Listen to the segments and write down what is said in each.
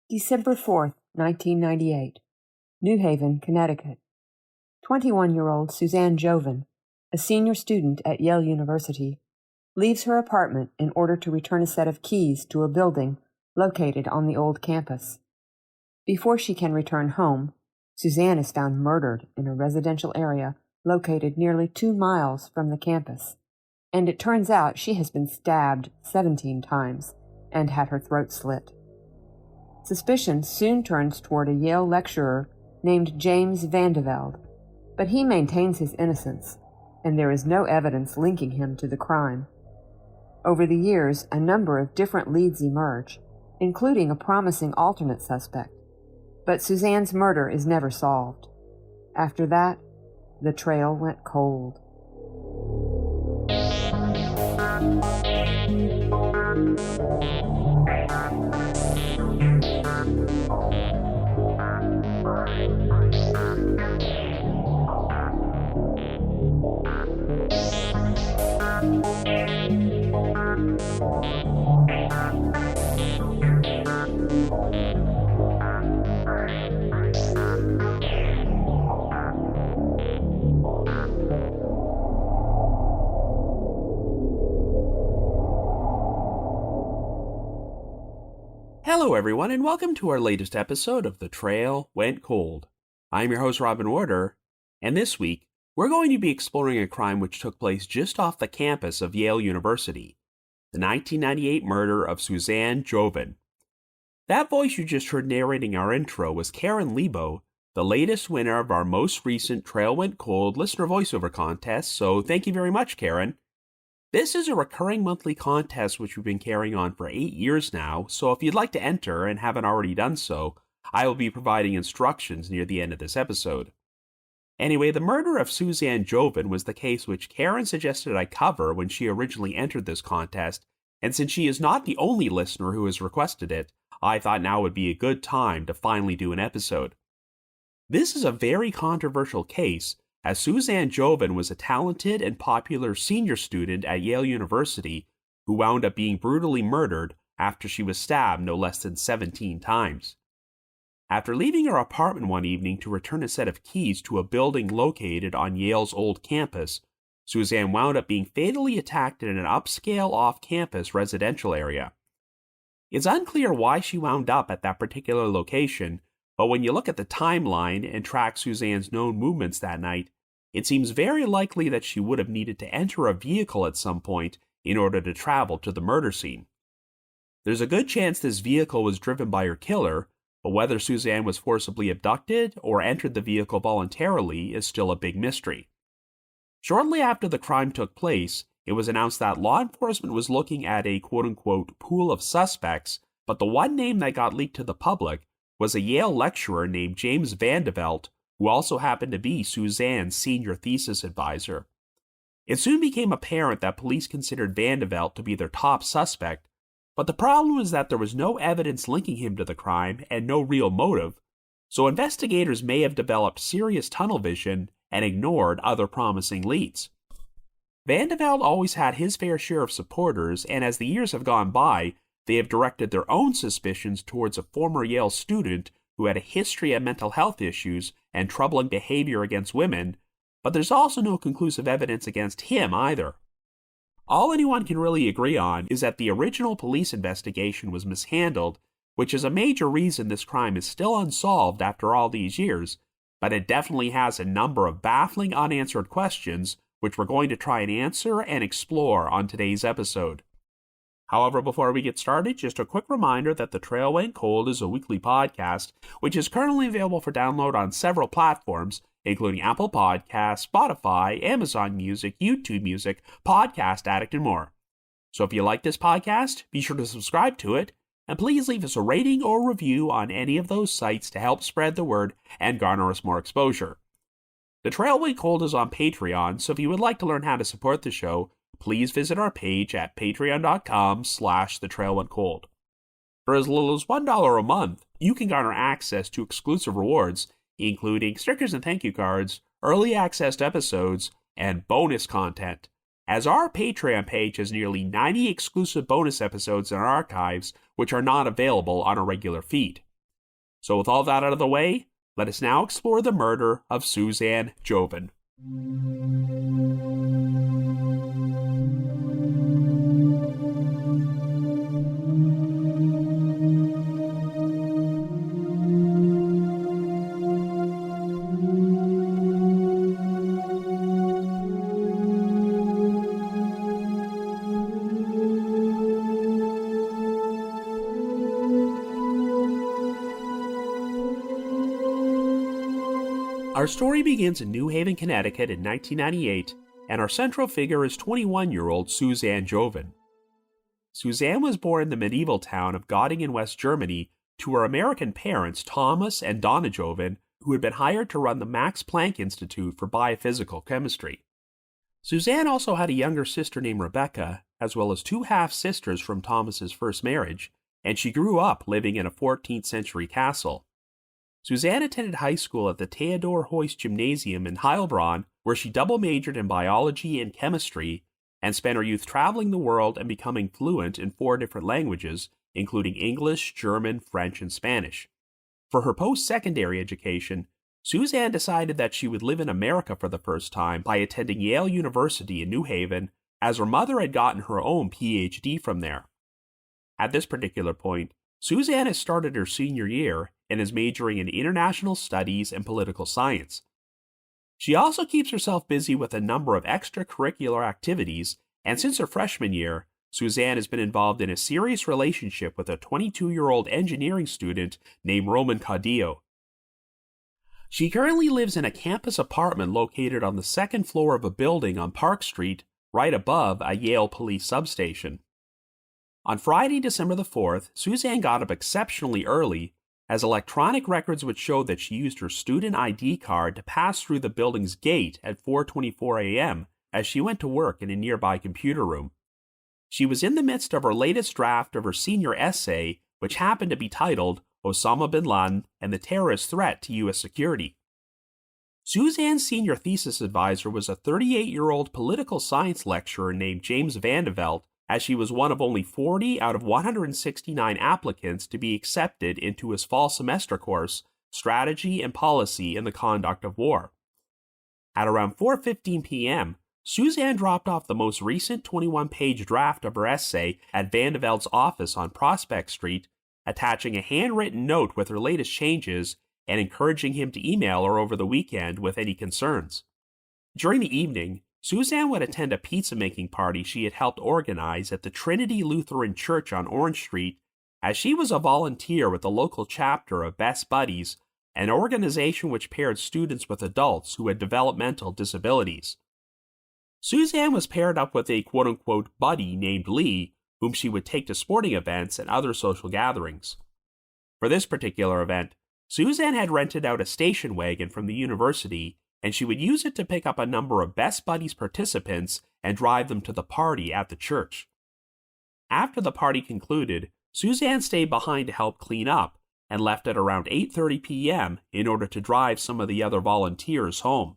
December 4th, 1998. New Haven, Connecticut. 21-year-old Suzanne Jovin, a senior student at Yale University, leaves her apartment in order to return a set of keys to a building located on the old campus. Before she can return home, Suzanne is found murdered in a residential area located nearly 2 miles from the campus, and it turns out she has been stabbed 17 times and had her throat slit. Suspicion soon turns toward a Yale lecturer named James Van de Velde, but he maintains his innocence, and there is no evidence linking him to the crime. Over the years, a number of different leads emerge, including a promising alternate suspect, but Suzanne's murder is never solved. After that, the trail went cold. Hello everyone, and welcome to our latest episode of The Trail Went Cold. I'm your host Robin Warder, and this week we're going to be exploring a crime which took place just off the campus of Yale University, the 1998 murder of Suzanne Jovin. That voice you just heard narrating our intro was Karen Leabo, the latest winner of our most recent Trail Went Cold listener voiceover contest, so thank you very much, Karen. This is a recurring monthly contest which we've been carrying on for 8 years now, so if you'd like to enter and haven't already done so, I will be providing instructions near the end of this episode. Anyway, the murder of Suzanne Jovin was the case which Karen suggested I cover when she originally entered this contest, and since she is not the only listener who has requested it, I thought now would be a good time to finally do an episode. This is a very controversial case, as Suzanne Jovin was a talented and popular senior student at Yale University who wound up being brutally murdered after she was stabbed no less than 17 times. After leaving her apartment one evening to return a set of keys to a building located on Yale's old campus, Suzanne wound up being fatally attacked in an upscale off-campus residential area. It's unclear why she wound up at that particular location, but when you look at the timeline and track Suzanne's known movements that night, it seems very likely that she would have needed to enter a vehicle at some point in order to travel to the murder scene. There's a good chance this vehicle was driven by her killer, but whether Suzanne was forcibly abducted or entered the vehicle voluntarily is still a big mystery. Shortly after the crime took place, it was announced that law enforcement was looking at a quote-unquote pool of suspects, but the one name that got leaked to the public was a Yale lecturer named James Van de Velde, who also happened to be Suzanne's senior thesis advisor. It soon became apparent that police considered Van de Velde to be their top suspect, but the problem was that there was no evidence linking him to the crime and no real motive, so investigators may have developed serious tunnel vision and ignored other promising leads. Van de Velde always had his fair share of supporters, and as the years have gone by, they have directed their own suspicions towards a former Yale student who had a history of mental health issues and troubling behavior against women, but there's also no conclusive evidence against him either. All anyone can really agree on is that the original police investigation was mishandled, which is a major reason this crime is still unsolved after all these years, but it definitely has a number of baffling unanswered questions which we're going to try and answer and explore on today's episode. However, before we get started, just a quick reminder that The Trail Went Cold is a weekly podcast, which is currently available for download on several platforms, including Apple Podcasts, Spotify, Amazon Music, YouTube Music, Podcast Addict, and more. So if you like this podcast, be sure to subscribe to it, and please leave us a rating or review on any of those sites to help spread the word and garner us more exposure. The Trail Went Cold is on Patreon, so if you would like to learn how to support the show, please visit our page at patreon.com/thetrailwentcold. For as little as $1 a month, you can garner access to exclusive rewards, including stickers and thank you cards, early access to episodes, and bonus content, as our Patreon page has nearly 90 exclusive bonus episodes in our archives, which are not available on a regular feed. So with all that out of the way, let us now explore the murder of Suzanne Jovin. Our story begins in New Haven, Connecticut in 1998, and our central figure is 21-year-old Suzanne Jovin. Suzanne was born in the medieval town of Göttingen, West Germany, to her American parents Thomas and Donna Jovin, who had been hired to run the Max Planck Institute for Biophysical Chemistry. Suzanne also had a younger sister named Rebecca, as well as two half-sisters from Thomas's first marriage, and she grew up living in a 14th century castle. Suzanne attended high school at the Theodor Heuss Gymnasium in Heilbronn, where she double majored in biology and chemistry, and spent her youth traveling the world and becoming fluent in 4 different languages, including English, German, French, and Spanish. For her post-secondary education, Suzanne decided that she would live in America for the first time by attending Yale University in New Haven, as her mother had gotten her own PhD from there. At this particular point, Suzanne has started her senior year and is majoring in international studies and political science. She also keeps herself busy with a number of extracurricular activities, and since her freshman year, Suzanne has been involved in a serious relationship with a 22-year-old engineering student named Roman Caudillo. She currently lives in a campus apartment located on the 2nd floor of a building on Park Street, right above a Yale police substation. On Friday, December the 4th, Suzanne got up exceptionally early, as electronic records would show that she used her student ID card to pass through the building's gate at 4:24 a.m. as she went to work in a nearby computer room. She was in the midst of her latest draft of her senior essay, which happened to be titled Osama bin Laden and the Terrorist Threat to U.S. Security. Suzanne's senior thesis advisor was a 38-year-old political science lecturer named James Van de Velde, as she was one of only 40 out of 169 applicants to be accepted into his fall semester course, Strategy and Policy in the Conduct of War. At around 4:15 p.m., Suzanne dropped off the most recent 21-page draft of her essay at Van de Velde's office on Prospect Street, attaching a handwritten note with her latest changes and encouraging him to email her over the weekend with any concerns. During the evening, Suzanne would attend a pizza-making party she had helped organize at the Trinity Lutheran Church on Orange Street, as she was a volunteer with the local chapter of Best Buddies, an organization which paired students with adults who had developmental disabilities. Suzanne was paired up with a quote-unquote buddy named Lee, whom she would take to sporting events and other social gatherings. For this particular event, Suzanne had rented out a station wagon from the university, and she would use it to pick up a number of Best Buddies participants and drive them to the party at the church. After the party concluded, Suzanne stayed behind to help clean up and left at around 8:30 p.m. in order to drive some of the other volunteers home.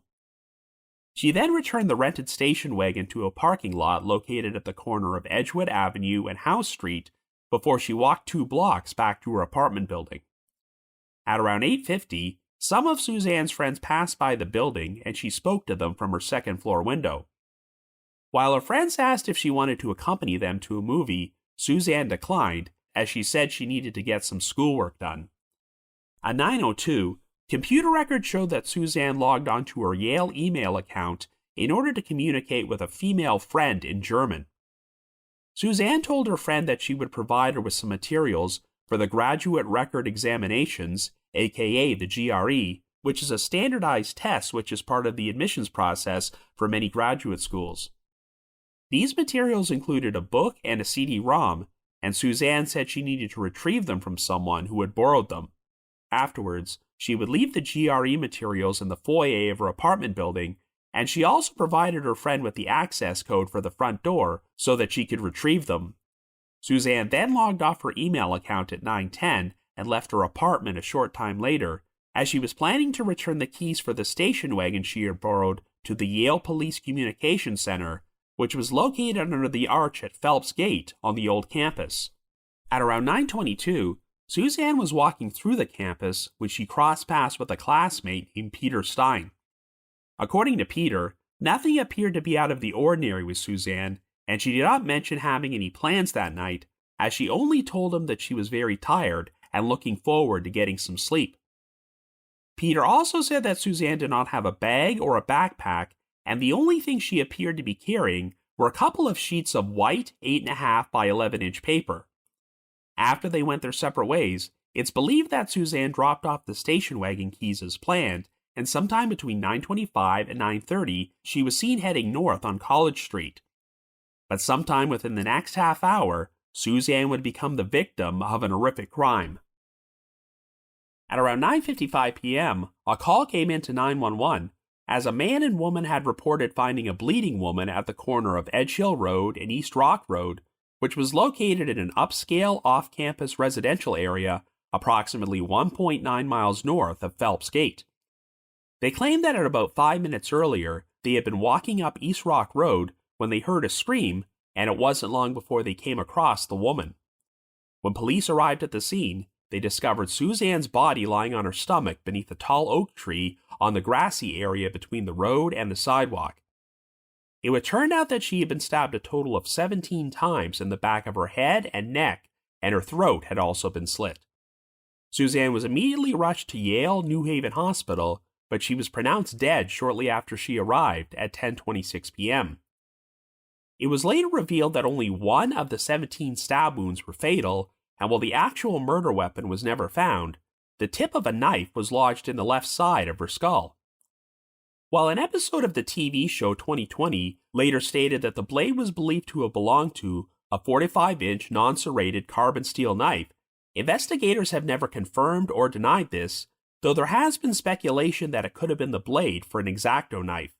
She then returned the rented station wagon to a parking lot located at the corner of Edgewood Avenue and House Street before she walked 2 blocks back to her apartment building. At around 8:50, some of Suzanne's friends passed by the building and she spoke to them from her 2nd floor window. While her friends asked if she wanted to accompany them to a movie, Suzanne declined, as she said she needed to get some schoolwork done. At 9:02, computer records showed that Suzanne logged onto her Yale email account in order to communicate with a female friend in German. Suzanne told her friend that she would provide her with some materials for the Graduate Record Examinations, aka the GRE, which is a standardized test which is part of the admissions process for many graduate schools. These materials included a book and a CD-ROM, and Suzanne said she needed to retrieve them from someone who had borrowed them. Afterwards, she would leave the GRE materials in the foyer of her apartment building, and she also provided her friend with the access code for the front door so that she could retrieve them. Suzanne then logged off her email account at 9:10 and left her apartment a short time later, as she was planning to return the keys for the station wagon she had borrowed to the Yale Police Communications Center, which was located under the arch at Phelps Gate on the old campus. At around 9:22, Suzanne was walking through the campus when she crossed paths with a classmate named Peter Stein. According to Peter, nothing appeared to be out of the ordinary with Suzanne, and she did not mention having any plans that night, as she only told him that she was very tired and looking forward to getting some sleep. Peter also said that Suzanne did not have a bag or a backpack, and the only thing she appeared to be carrying were a couple of sheets of white 8.5 by 11-inch paper. After they went their separate ways, it's believed that Suzanne dropped off the station wagon keys as planned, and sometime between 9:25 and 9:30, she was seen heading north on College Street. But sometime within the next half hour, Suzanne would become the victim of an horrific crime. At around 9:55 p.m., a call came into 911 as a man and woman had reported finding a bleeding woman at the corner of Edge Hill Road and East Rock Road, which was located in an upscale off-campus residential area approximately 1.9 miles north of Phelps Gate. They claimed that at about 5 minutes earlier, they had been walking up East Rock Road when they heard a scream, and it wasn't long before they came across the woman. When police arrived at the scene, they discovered Suzanne's body lying on her stomach beneath a tall oak tree on the grassy area between the road and the sidewalk. It would turn out that she had been stabbed a total of 17 times in the back of her head and neck, and her throat had also been slit. Suzanne was immediately rushed to Yale New Haven Hospital, but she was pronounced dead shortly after she arrived at 10:26 p.m. It was later revealed that only one of the 17 stab wounds were fatal, and while the actual murder weapon was never found, the tip of a knife was lodged in the left side of her skull. While an episode of the TV show 2020 later stated that the blade was believed to have belonged to a 45-inch non-serrated carbon steel knife, investigators have never confirmed or denied this, though there has been speculation that it could have been the blade for an X-Acto knife.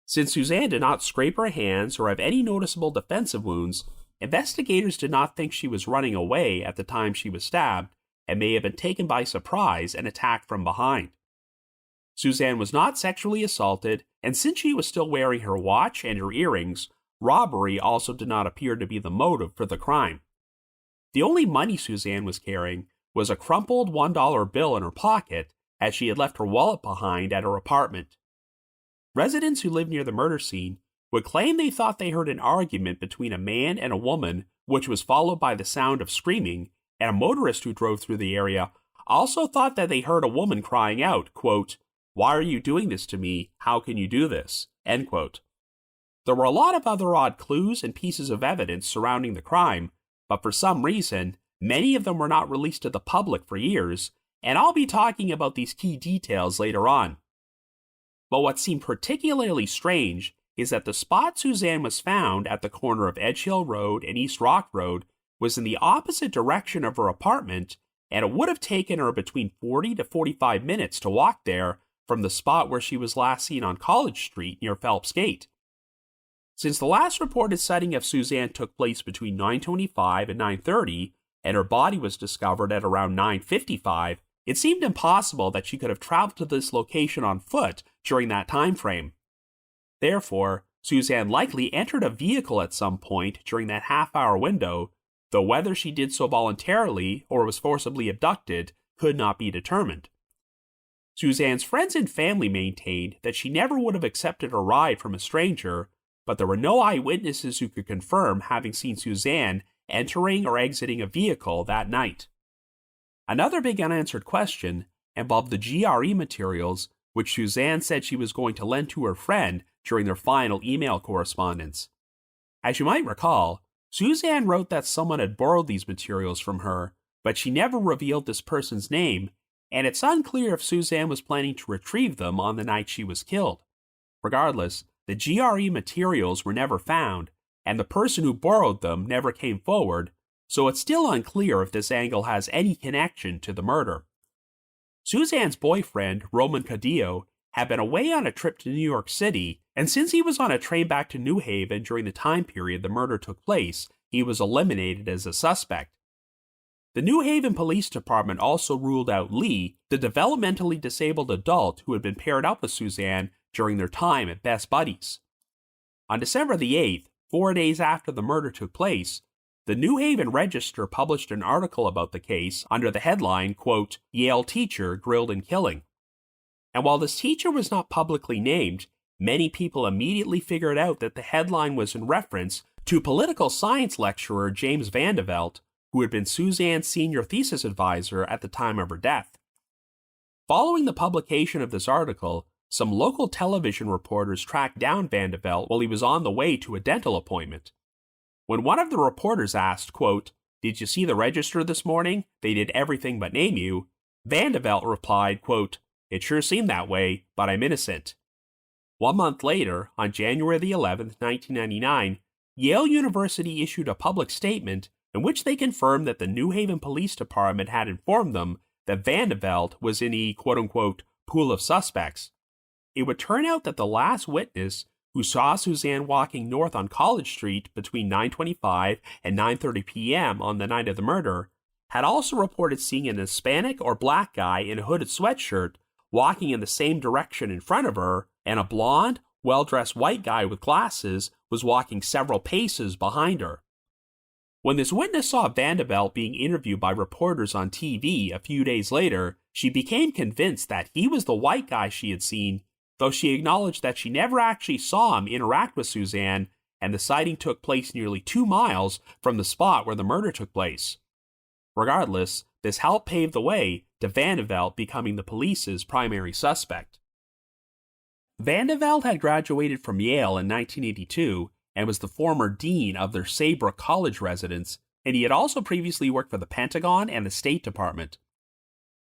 Since Suzanne did not scrape her hands or have any noticeable defensive wounds, investigators did not think she was running away at the time she was stabbed and may have been taken by surprise and attacked from behind. Suzanne was not sexually assaulted, and since she was still wearing her watch and her earrings, robbery also did not appear to be the motive for the crime. The only money Suzanne was carrying was a crumpled $1 bill in her pocket, as she had left her wallet behind at her apartment. Residents who lived near the murder scene would claim they thought they heard an argument between a man and a woman, which was followed by the sound of screaming, and a motorist who drove through the area also thought that they heard a woman crying out, quote, "Why are you doing this to me? How can you do this?" End quote. There were a lot of other odd clues and pieces of evidence surrounding the crime, but for some reason, many of them were not released to the public for years, and I'll be talking about these key details later on. But what seemed particularly strange is that the spot Suzanne was found at the corner of Edge Hill Road and East Rock Road was in the opposite direction of her apartment, and it would have taken her between 40 to 45 minutes to walk there from the spot where she was last seen on College Street near Phelps Gate. Since the last reported sighting of Suzanne took place between 9:25 and 9:30, and her body was discovered at around 9:55, it seemed impossible that she could have traveled to this location on foot during that time frame. Therefore, Suzanne likely entered a vehicle at some point during that half-hour window, though whether she did so voluntarily or was forcibly abducted could not be determined. Suzanne's friends and family maintained that she never would have accepted a ride from a stranger, but there were no eyewitnesses who could confirm having seen Suzanne entering or exiting a vehicle that night. Another big unanswered question involved the GRE materials which Suzanne said she was going to lend to her friend during their final email correspondence. As you might recall, Suzanne wrote that someone had borrowed these materials from her, but she never revealed this person's name, and it's unclear if Suzanne was planning to retrieve them on the night she was killed. Regardless, the GRE materials were never found, and the person who borrowed them never came forward, so it's still unclear if this angle has any connection to the murder. Suzanne's boyfriend, Roman Cadillo, had been away on a trip to New York City, and since he was on a train back to New Haven during the time period the murder took place, he was eliminated as a suspect. The New Haven Police Department also ruled out Lee, the developmentally disabled adult who had been paired up with Suzanne during their time at Best Buddies. On December the 8th, 4 days after the murder took place, the New Haven Register published an article about the case under the headline, quote, "Yale Teacher Grilled and Killing." And while this teacher was not publicly named, many people immediately figured out that the headline was in reference to political science lecturer James Van de Velde, who had been Suzanne's senior thesis advisor at the time of her death. Following the publication of this article, some local television reporters tracked down Van de Velde while he was on the way to a dental appointment. When one of the reporters asked, quote, "Did you see the Register this morning? They did everything but name you," Van de Velde replied, quote, "It sure seemed that way, but I'm innocent." 1 month later, on January the 11th, 1999, Yale University issued a public statement in which they confirmed that the New Haven Police Department had informed them that Van de Velde was in a quote-unquote pool of suspects. It would turn out that the last witness who saw Suzanne walking north on College Street between 9:25 and 9:30 p.m. on the night of the murder had also reported seeing an Hispanic or black guy in a hooded sweatshirt walking in the same direction in front of her, and a blonde, well-dressed white guy with glasses was walking several paces behind her. When this witness saw Van de Velde being interviewed by reporters on TV a few days later, she became convinced that he was the white guy she had seen, though she acknowledged that she never actually saw him interact with Suzanne, and the sighting took place nearly 2 miles from the spot where the murder took place. Regardless, this helped pave the way to Van de Velde becoming the police's primary suspect. Van de Velde had graduated from Yale in 1982 and was the former dean of their Saybrook College residence, and he had also previously worked for the Pentagon and the State Department.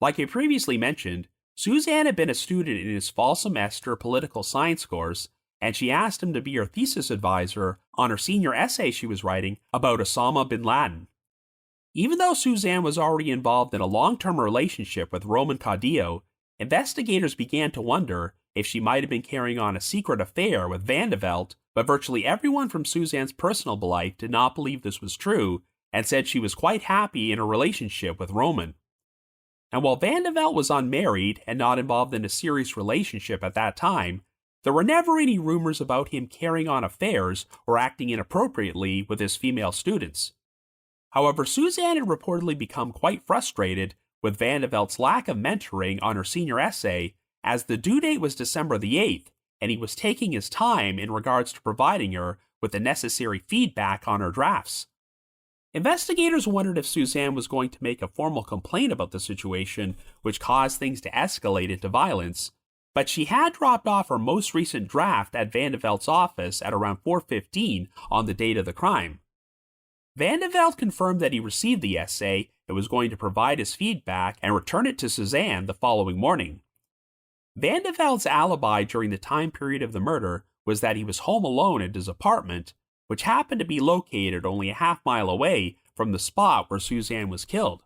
Like I previously mentioned, Suzanne had been a student in his fall semester political science course, and she asked him to be her thesis advisor on her senior essay she was writing about Osama bin Laden. Even though Suzanne was already involved in a long-term relationship with Roman Caudillo, investigators began to wonder if she might have been carrying on a secret affair with Van de Velde, but virtually everyone from Suzanne's personal life did not believe this was true and said she was quite happy in a relationship with Roman. And while Van de Velde was unmarried and not involved in a serious relationship at that time, there were never any rumors about him carrying on affairs or acting inappropriately with his female students. However, Suzanne had reportedly become quite frustrated with Van de Velde's lack of mentoring on her senior essay, as the due date was December the 8th, and he was taking his time in regards to providing her with the necessary feedback on her drafts. Investigators wondered if Suzanne was going to make a formal complaint about the situation, which caused things to escalate into violence, but she had dropped off her most recent draft at Van de Velde's office at around 4:15 on the date of the crime. Van de Velde confirmed that he received the essay and was going to provide his feedback and return it to Suzanne the following morning. Van de Velde's alibi during the time period of the murder was that he was home alone at his apartment, which happened to be located only a half-mile away from the spot where Suzanne was killed.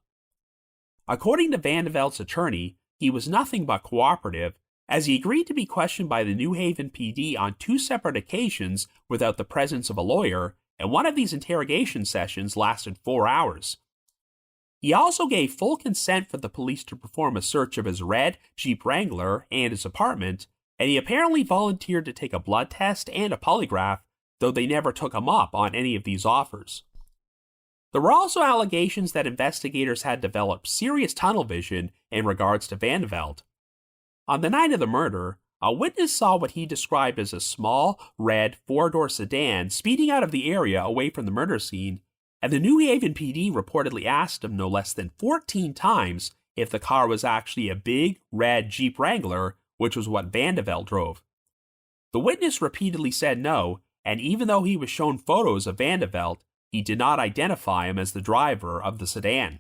According to Van de Velde's attorney, he was nothing but cooperative, as he agreed to be questioned by the New Haven PD on 2 separate occasions without the presence of a lawyer, and one of these interrogation sessions lasted 4 hours. He also gave full consent for the police to perform a search of his red Jeep Wrangler and his apartment, and he apparently volunteered to take a blood test and a polygraph, though they never took him up on any of these offers. There were also allegations that investigators had developed serious tunnel vision in regards to Van de Velde. On the night of the murder, a witness saw what he described as a small, red, 4-door sedan speeding out of the area away from the murder scene, and the New Haven PD reportedly asked him no less than 14 times if the car was actually a big, red Jeep Wrangler, which was what Van de Velde drove. The witness repeatedly said no, and even though he was shown photos of Van de Velde, he did not identify him as the driver of the sedan.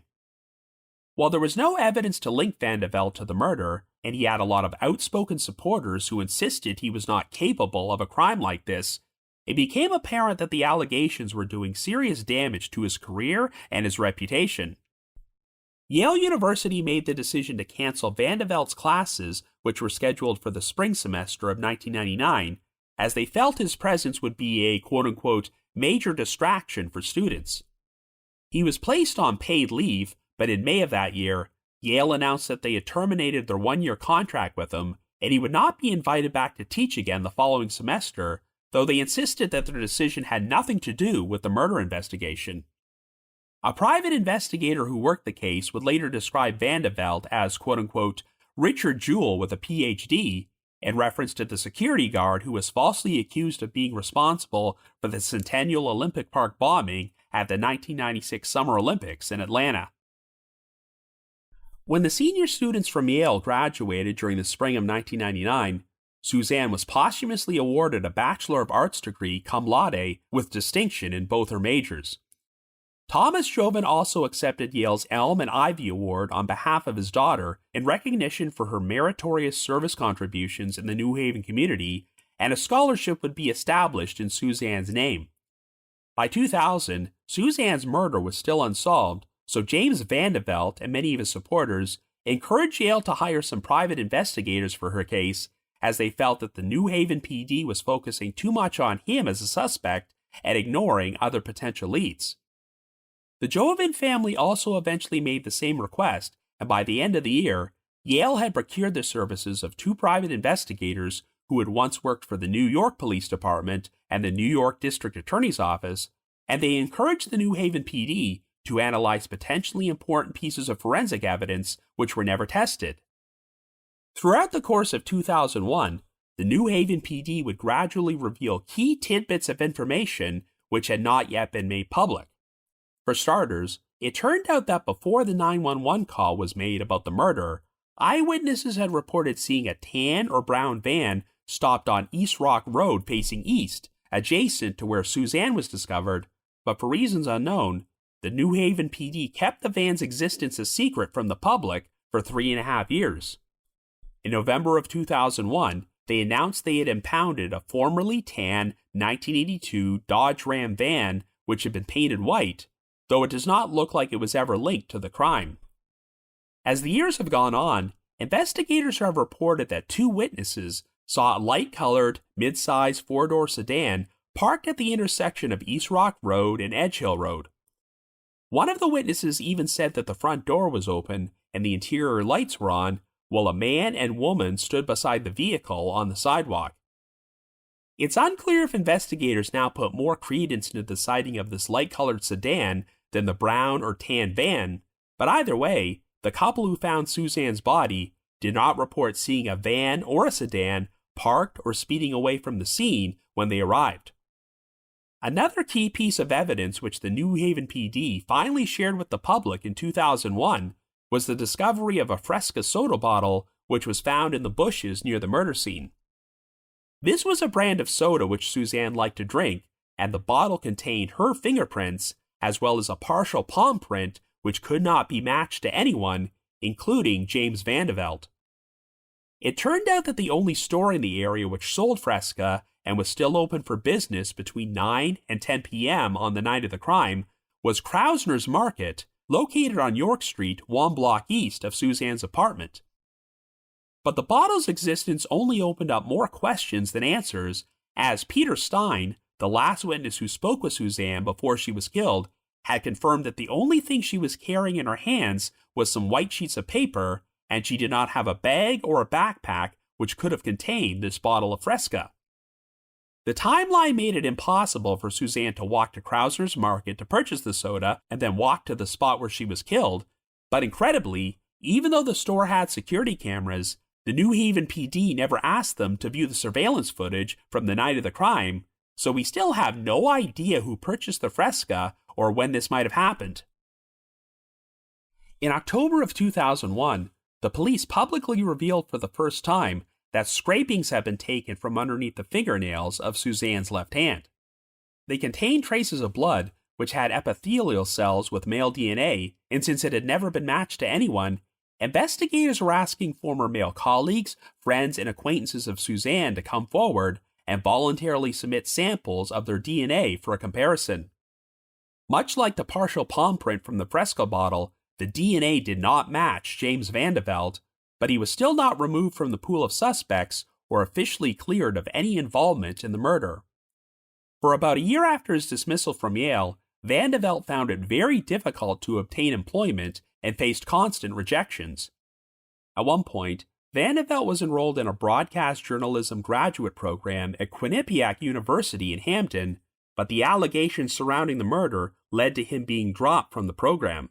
While there was no evidence to link Van de Velde to the murder, and he had a lot of outspoken supporters who insisted he was not capable of a crime like this, it became apparent that the allegations were doing serious damage to his career and his reputation. Yale University made the decision to cancel Van de Velde's classes, which were scheduled for the spring semester of 1999, as they felt his presence would be a quote-unquote major distraction for students. He was placed on paid leave, but in May of that year, Yale announced that they had terminated their 1-year contract with him, and he would not be invited back to teach again the following semester, though they insisted that their decision had nothing to do with the murder investigation. A private investigator who worked the case would later describe Van de Velde as, quote-unquote, Richard Jewell with a PhD, in reference to the security guard who was falsely accused of being responsible for the Centennial Olympic Park bombing at the 1996 Summer Olympics in Atlanta. When the senior students from Yale graduated during the spring of 1999, Suzanne was posthumously awarded a Bachelor of Arts degree cum laude with distinction in both her majors. Thomas Jovin also accepted Yale's Elm and Ivy Award on behalf of his daughter in recognition for her meritorious service contributions in the New Haven community, and a scholarship would be established in Suzanne's name. By 2000, Suzanne's murder was still unsolved, so James Van de Velde and many of his supporters encouraged Yale to hire some private investigators for her case, as they felt that the New Haven PD was focusing too much on him as a suspect and ignoring other potential leads. The Jovin family also eventually made the same request, and by the end of the year, Yale had procured the services of two private investigators who had once worked for the New York Police Department and the New York District Attorney's Office, and they encouraged the New Haven PD to analyze potentially important pieces of forensic evidence which were never tested. Throughout the course of 2001, the New Haven PD would gradually reveal key tidbits of information which had not yet been made public. For starters, it turned out that before the 911 call was made about the murder, eyewitnesses had reported seeing a tan or brown van stopped on East Rock Road facing east, adjacent to where Suzanne was discovered, but for reasons unknown, the New Haven PD kept the van's existence a secret from the public for 3.5 years. In November of 2001, they announced they had impounded a formerly tan 1982 Dodge Ram van which had been painted white, though it does not look like it was ever linked to the crime. As the years have gone on, investigators have reported that two witnesses saw a light-colored, mid-size four-door sedan parked at the intersection of East Rock Road and Edge Hill Road. One of the witnesses even said that the front door was open and the interior lights were on, while a man and woman stood beside the vehicle on the sidewalk. It's unclear if investigators now put more credence into the sighting of this light-colored sedan than the brown or tan van, but either way, the couple who found Suzanne's body did not report seeing a van or a sedan parked or speeding away from the scene when they arrived. Another key piece of evidence which the New Haven PD finally shared with the public in 2001 was the discovery of a Fresca soda bottle which was found in the bushes near the murder scene. This was a brand of soda which Suzanne liked to drink, and the bottle contained her fingerprints as well as a partial palm print which could not be matched to anyone, including James Van de Velde. It turned out that the only store in the area which sold Fresca and was still open for business between 9 and 10 p.m. on the night of the crime was Krausner's Market, located on York Street, 1 block east of Suzanne's apartment. But the bottle's existence only opened up more questions than answers, as Peter Stein, the last witness who spoke with Suzanne before she was killed, had confirmed that the only thing she was carrying in her hands was some white sheets of paper, and she did not have a bag or a backpack which could have contained this bottle of Fresca. The timeline made it impossible for Suzanne to walk to Krausner's Market to purchase the soda and then walk to the spot where she was killed, but incredibly, even though the store had security cameras, the New Haven PD never asked them to view the surveillance footage from the night of the crime, so we still have no idea who purchased the Fresca or when this might have happened. In October of 2001, the police publicly revealed for the first time that scrapings had been taken from underneath the fingernails of Suzanne's left hand. They contained traces of blood, which had epithelial cells with male DNA, and since it had never been matched to anyone, investigators were asking former male colleagues, friends, and acquaintances of Suzanne to come forward and voluntarily submit samples of their DNA for a comparison. Much like the partial palm print from the Fresca bottle, the DNA did not match James Van de Velde, but he was still not removed from the pool of suspects or officially cleared of any involvement in the murder. For about a year after his dismissal from Yale, Van de Velde found it very difficult to obtain employment and faced constant rejections. At one point, Van de Velde was enrolled in a broadcast journalism graduate program at Quinnipiac University in Hampton, but the allegations surrounding the murder led to him being dropped from the program.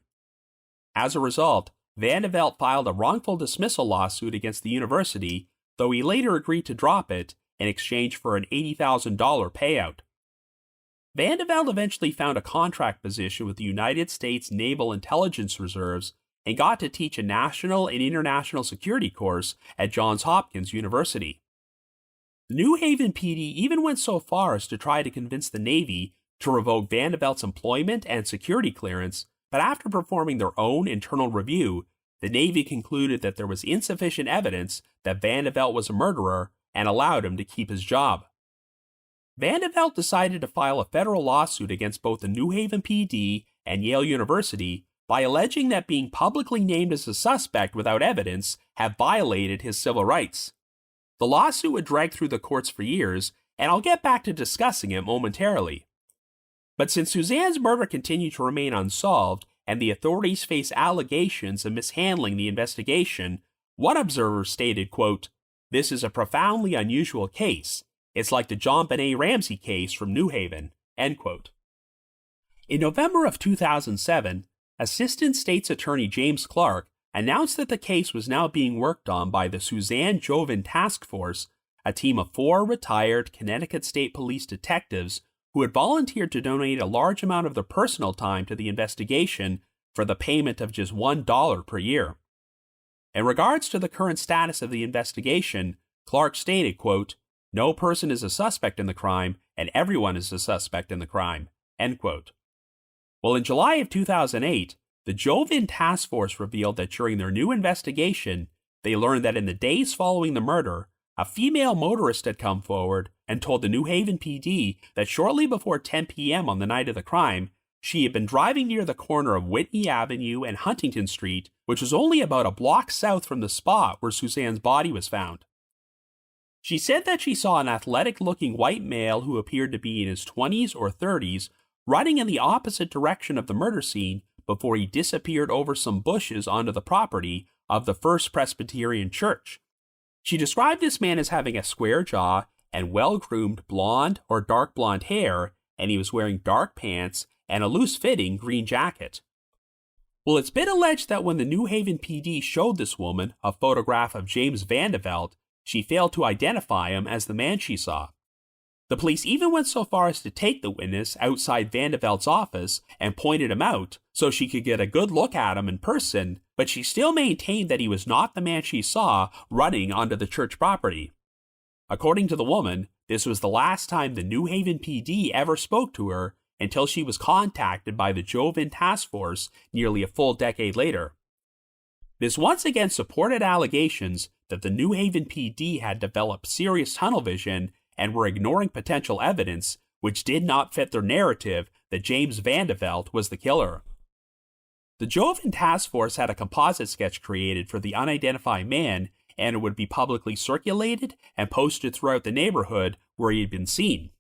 As a result, Van de Velde filed a wrongful dismissal lawsuit against the university, though he later agreed to drop it in exchange for an $80,000 payout. Van de Velde eventually found a contract position with the United States Naval Intelligence Reserves and got to teach a national and international security course at Johns Hopkins University. The New Haven PD even went so far as to try to convince the Navy to revoke Van de Velde's employment and security clearance, but after performing their own internal review, the Navy concluded that there was insufficient evidence that Van de Velde was a murderer and allowed him to keep his job. Van de Velde decided to file a federal lawsuit against both the New Haven PD and Yale University by alleging that being publicly named as a suspect without evidence had violated his civil rights. The lawsuit would drag through the courts for years, and I'll get back to discussing it momentarily. But since Suzanne's murder continued to remain unsolved, and the authorities face allegations of mishandling the investigation, one observer stated, quote, "This is a profoundly unusual case. It's like the John Benet Ramsey case from New Haven," end quote. In November of 2007, Assistant State's Attorney James Clark announced that the case was now being worked on by the Suzanne Jovin Task Force, a team of 4 retired Connecticut State Police detectives who had volunteered to donate a large amount of their personal time to the investigation for the payment of just $1 per year. In regards to the current status of the investigation, Clark stated, quote, "No person is a suspect in the crime, and everyone is a suspect in the crime," end quote. Well, in July of 2008, the Jovin Task Force revealed that during their new investigation, they learned that in the days following the murder, a female motorist had come forward and told the New Haven PD that shortly before 10 p.m. on the night of the crime, she had been driving near the corner of Whitney Avenue and Huntington Street, which was only about a block south from the spot where Suzanne's body was found. She said that she saw an athletic-looking white male who appeared to be in his 20s or 30s running in the opposite direction of the murder scene before he disappeared over some bushes onto the property of the First Presbyterian Church. She described this man as having a square jaw and well-groomed blonde or dark blonde hair, and he was wearing dark pants and a loose-fitting green jacket. Well, it's been alleged that when the New Haven PD showed this woman a photograph of James Van de Velde, she failed to identify him as the man she saw. The police even went so far as to take the witness outside Van de Velde's office and pointed him out so she could get a good look at him in person, but she still maintained that he was not the man she saw running onto the church property. According to the woman, this was the last time the New Haven PD ever spoke to her until she was contacted by the Jovin Task Force nearly a full decade later. This once again supported allegations that the New Haven PD had developed serious tunnel vision and were ignoring potential evidence which did not fit their narrative that James Van de Velde was the killer. The Jovin Task Force had a composite sketch created for the unidentified man, and it would be publicly circulated and posted throughout the neighborhood where he had been seen.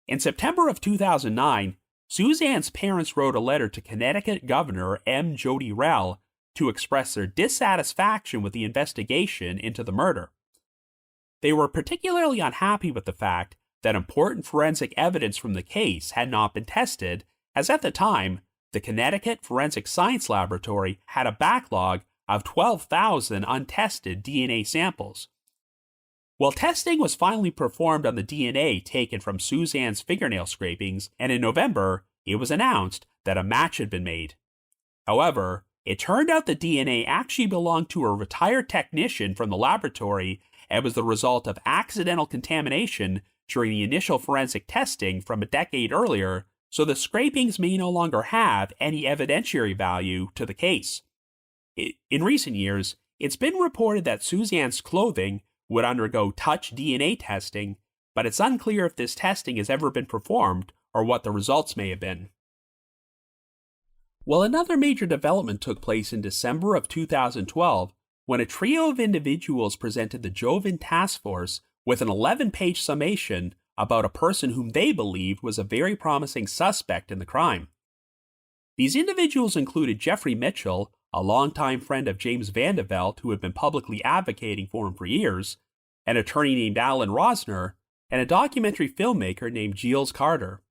In September of 2009, Suzanne's parents wrote a letter to Connecticut Governor M. Jody Rell to express their dissatisfaction with the investigation into the murder. They were particularly unhappy with the fact that important forensic evidence from the case had not been tested, as at the time, the Connecticut Forensic Science Laboratory had a backlog of 12,000 untested DNA samples. Well, testing was finally performed on the DNA taken from Suzanne's fingernail scrapings, and in November, it was announced that a match had been made. However, it turned out the DNA actually belonged to a retired technician from the laboratory and was the result of accidental contamination during the initial forensic testing from a decade earlier, so the scrapings may no longer have any evidentiary value to the case. In recent years, it's been reported that Suzanne's clothing would undergo touch DNA testing, but it's unclear if this testing has ever been performed or what the results may have been. Well, another major development took place in December of 2012 when a trio of individuals presented the Jovin Task Force with an 11-page summation about a person whom they believed was a very promising suspect in the crime. These individuals included Jeffrey Mitchell, a longtime friend of James Van de Velde who had been publicly advocating for him for years, an attorney named Alan Rosner, and a documentary filmmaker named Giles Carter.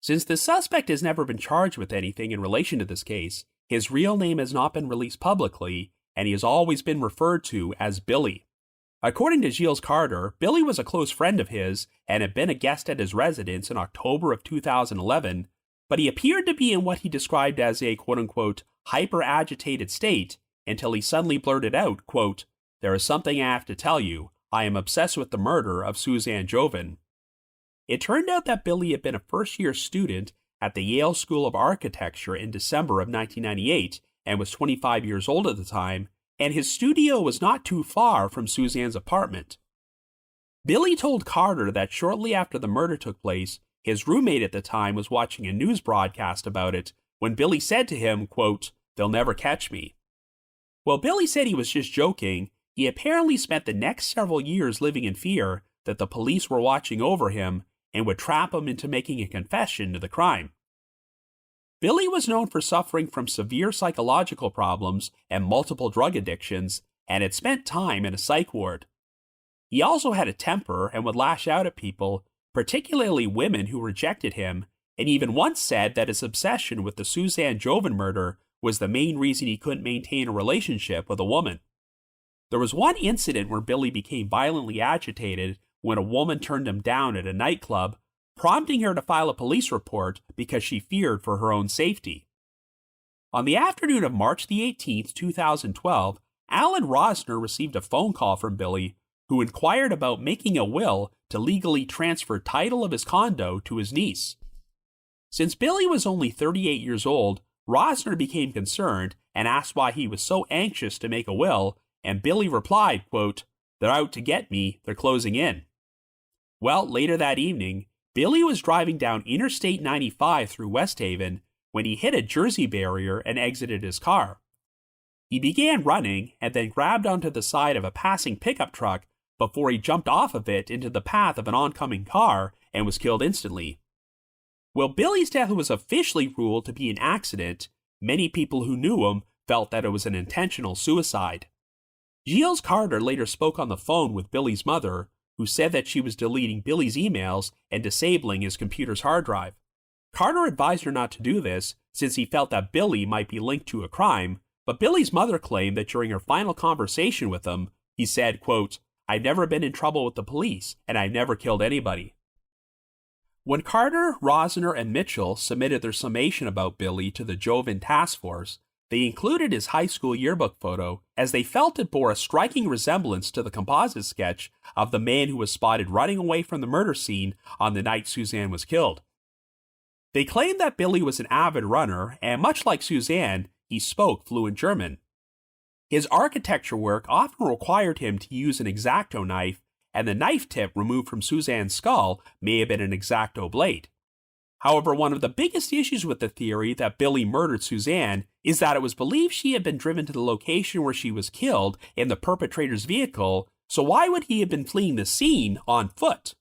Since the suspect has never been charged with anything in relation to this case, his real name has not been released publicly, and he has always been referred to as Billy. According to Giles Carter, Billy was a close friend of his and had been a guest at his residence in October of 2011, but he appeared to be in what he described as a quote-unquote hyper-agitated state until he suddenly blurted out, quote, "There is something I have to tell you. I am obsessed with the murder of Suzanne Jovin." It turned out that Billy had been a first-year student at the Yale School of Architecture in December of 1998 and was 25 years old at the time, and his studio was not too far from Suzanne's apartment. Billy told Carter that shortly after the murder took place, his roommate at the time was watching a news broadcast about it when Billy said to him, quote, "They'll never catch me." While Billy said he was just joking, he apparently spent the next several years living in fear that the police were watching over him and would trap him into making a confession to the crime. Billy was known for suffering from severe psychological problems and multiple drug addictions, and had spent time in a psych ward. He also had a temper and would lash out at people, particularly women who rejected him, and even once said that his obsession with the Suzanne Jovin murder was the main reason he couldn't maintain a relationship with a woman. There was one incident where Billy became violently agitated when a woman turned him down at a nightclub, prompting her to file a police report because she feared for her own safety. On the afternoon of March the 18th, 2012, Alan Rosner received a phone call from Billy, who inquired about making a will to legally transfer title of his condo to his niece. Since Billy was only 38 years old, Rosner became concerned and asked why he was so anxious to make a will, and Billy replied, quote, "They're out to get me, they're closing in." Well, later that evening, Billy was driving down Interstate 95 through West Haven when he hit a Jersey barrier and exited his car. He began running and then grabbed onto the side of a passing pickup truck before he jumped off of it into the path of an oncoming car and was killed instantly. While Billy's death was officially ruled to be an accident, many people who knew him felt that it was an intentional suicide. Giles Carter later spoke on the phone with Billy's mother, who said that she was deleting Billy's emails and disabling his computer's hard drive. Carter advised her not to do this since he felt that Billy might be linked to a crime, but Billy's mother claimed that during her final conversation with him, he said, quote, "I've never been in trouble with the police, and I've never killed anybody." When Carter, Rosner, and Mitchell submitted their summation about Billy to the Jovin task force, they included his high school yearbook photo as they felt it bore a striking resemblance to the composite sketch of the man who was spotted running away from the murder scene on the night Suzanne was killed. They claimed that Billy was an avid runner, and much like Suzanne, he spoke fluent German. His architecture work often required him to use an X-Acto knife, and the knife tip removed from Suzanne's skull may have been an X-Acto blade. However, one of the biggest issues with the theory that Billy murdered Suzanne is that it was believed she had been driven to the location where she was killed in the perpetrator's vehicle, so why would he have been fleeing the scene on foot?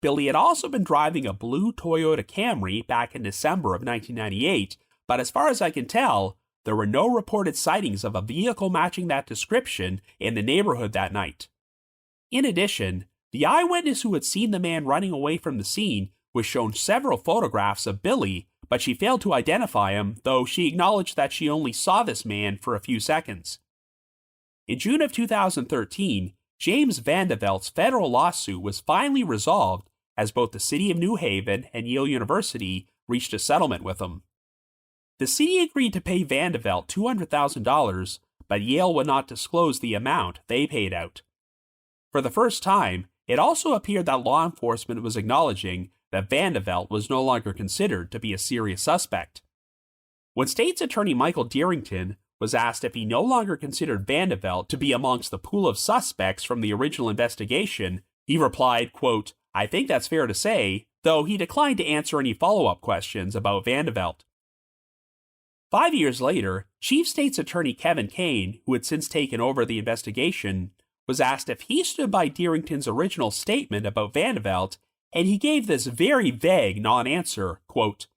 Billy had also been driving a blue Toyota Camry back in December of 1998, but as far as I can tell, there were no reported sightings of a vehicle matching that description in the neighborhood that night. In addition, the eyewitness who had seen the man running away from the scene was shown several photographs of Billy, but she failed to identify him, though she acknowledged that she only saw this man for a few seconds. In June of 2013, James Van de Velde's federal lawsuit was finally resolved as both the city of New Haven and Yale University reached a settlement with him. The city agreed to pay Van de Velde $200,000, but Yale would not disclose the amount they paid out. For the first time, it also appeared that law enforcement was acknowledging that Van de Velde was no longer considered to be a serious suspect. When State's Attorney Michael Derington was asked if he no longer considered Van de Velde to be amongst the pool of suspects from the original investigation, he replied, quote, "I think that's fair to say," though he declined to answer any follow-up questions about Van de Velde. 5 years later, Chief State's Attorney Kevin Kane, who had since taken over the investigation, was asked if he stood by Derington's original statement about Van de Velde, and he gave this very vague non-answer, quote,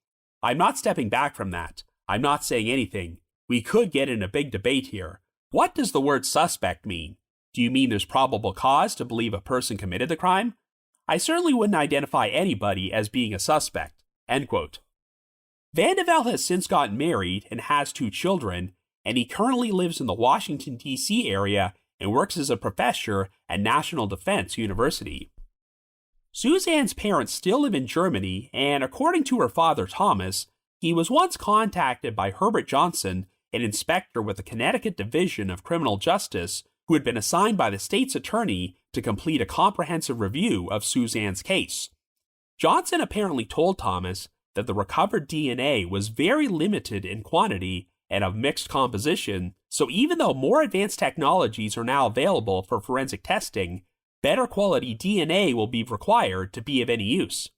"I'm not stepping back from that. I'm not saying anything. We could get in a big debate here. What does the word suspect mean? Do you mean there's probable cause to believe a person committed the crime? I certainly wouldn't identify anybody as being a suspect." End quote. Van de Velde has since gotten married and has 2 children, and he currently lives in the Washington, D.C. area and works as a professor at National Defense University. Suzanne's parents still live in Germany, and according to her father Thomas, he was once contacted by Herbert Johnson, an inspector with the Connecticut Division of Criminal Justice, who had been assigned by the state's attorney to complete a comprehensive review of Suzanne's case. Johnson apparently told Thomas that the recovered DNA was very limited in quantity and of mixed composition, so even though more advanced technologies are now available for forensic testing, better quality DNA will be required to be of any use.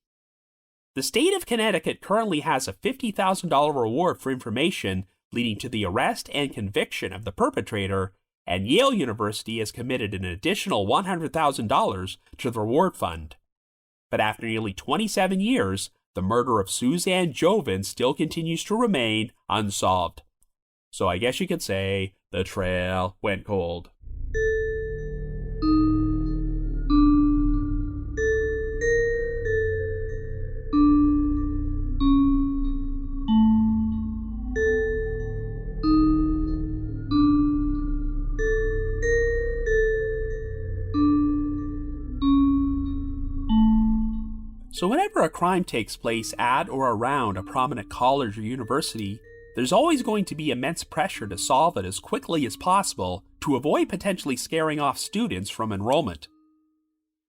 The state of Connecticut currently has a $50,000 reward for information leading to the arrest and conviction of the perpetrator, and Yale University has committed an additional $100,000 to the reward fund. But after nearly 27 years, the murder of Suzanne Jovin still continues to remain unsolved. So I guess you could say the trail went cold. So whenever a crime takes place at or around a prominent college or university, there's always going to be immense pressure to solve it as quickly as possible to avoid potentially scaring off students from enrollment.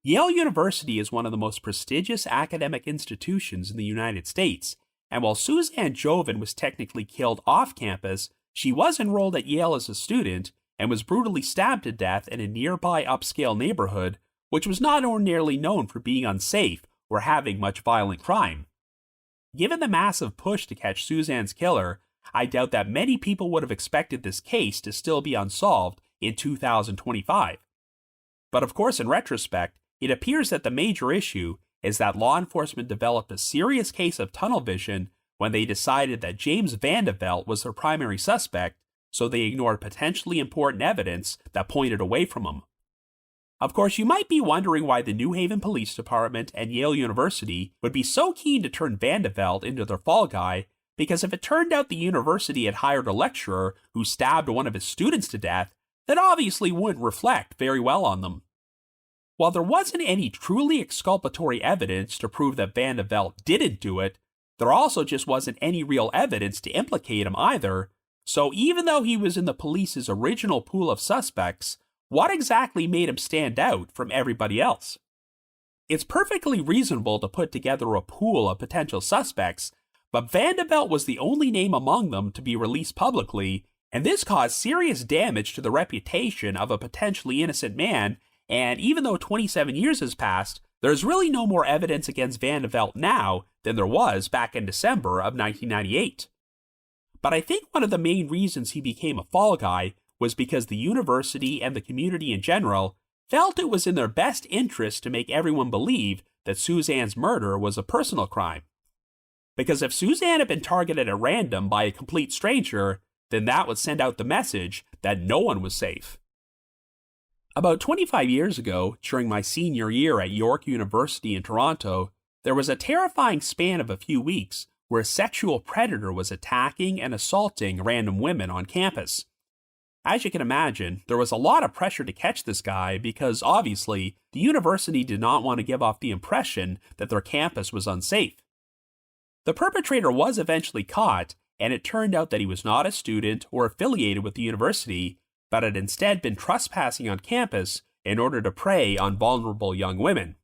Yale University is one of the most prestigious academic institutions in the United States, and while Suzanne Jovin was technically killed off campus, she was enrolled at Yale as a student and was brutally stabbed to death in a nearby upscale neighborhood, which was not ordinarily known for being unsafe or having much violent crime. Given the massive push to catch Suzanne's killer, I doubt that many people would have expected this case to still be unsolved in 2025. But of course, in retrospect, it appears that the major issue is that law enforcement developed a serious case of tunnel vision when they decided that James Van de Velde was their primary suspect, so they ignored potentially important evidence that pointed away from him. Of course, you might be wondering why the New Haven Police Department and Yale University would be so keen to turn Van de Velde into their fall guy, because if it turned out the university had hired a lecturer who stabbed one of his students to death, that obviously wouldn't reflect very well on them. While there wasn't any truly exculpatory evidence to prove that Van de Velde didn't do it, there also just wasn't any real evidence to implicate him either, so even though he was in the police's original pool of suspects, what exactly made him stand out from everybody else? It's perfectly reasonable to put together a pool of potential suspects, but Van de Velde was the only name among them to be released publicly, and this caused serious damage to the reputation of a potentially innocent man, and even though 27 years has passed, there's really no more evidence against Van de Velde now than there was back in December of 1998. But I think one of the main reasons he became a fall guy was because the university and the community in general felt it was in their best interest to make everyone believe that Suzanne's murder was a personal crime. Because if Suzanne had been targeted at random by a complete stranger, then that would send out the message that no one was safe. About 25 years ago, during my senior year at York University in Toronto, there was a terrifying span of a few weeks where a sexual predator was attacking and assaulting random women on campus. As you can imagine, there was a lot of pressure to catch this guy because, obviously, the university did not want to give off the impression that their campus was unsafe. The perpetrator was eventually caught, and it turned out that he was not a student or affiliated with the university, but had instead been trespassing on campus in order to prey on vulnerable young women.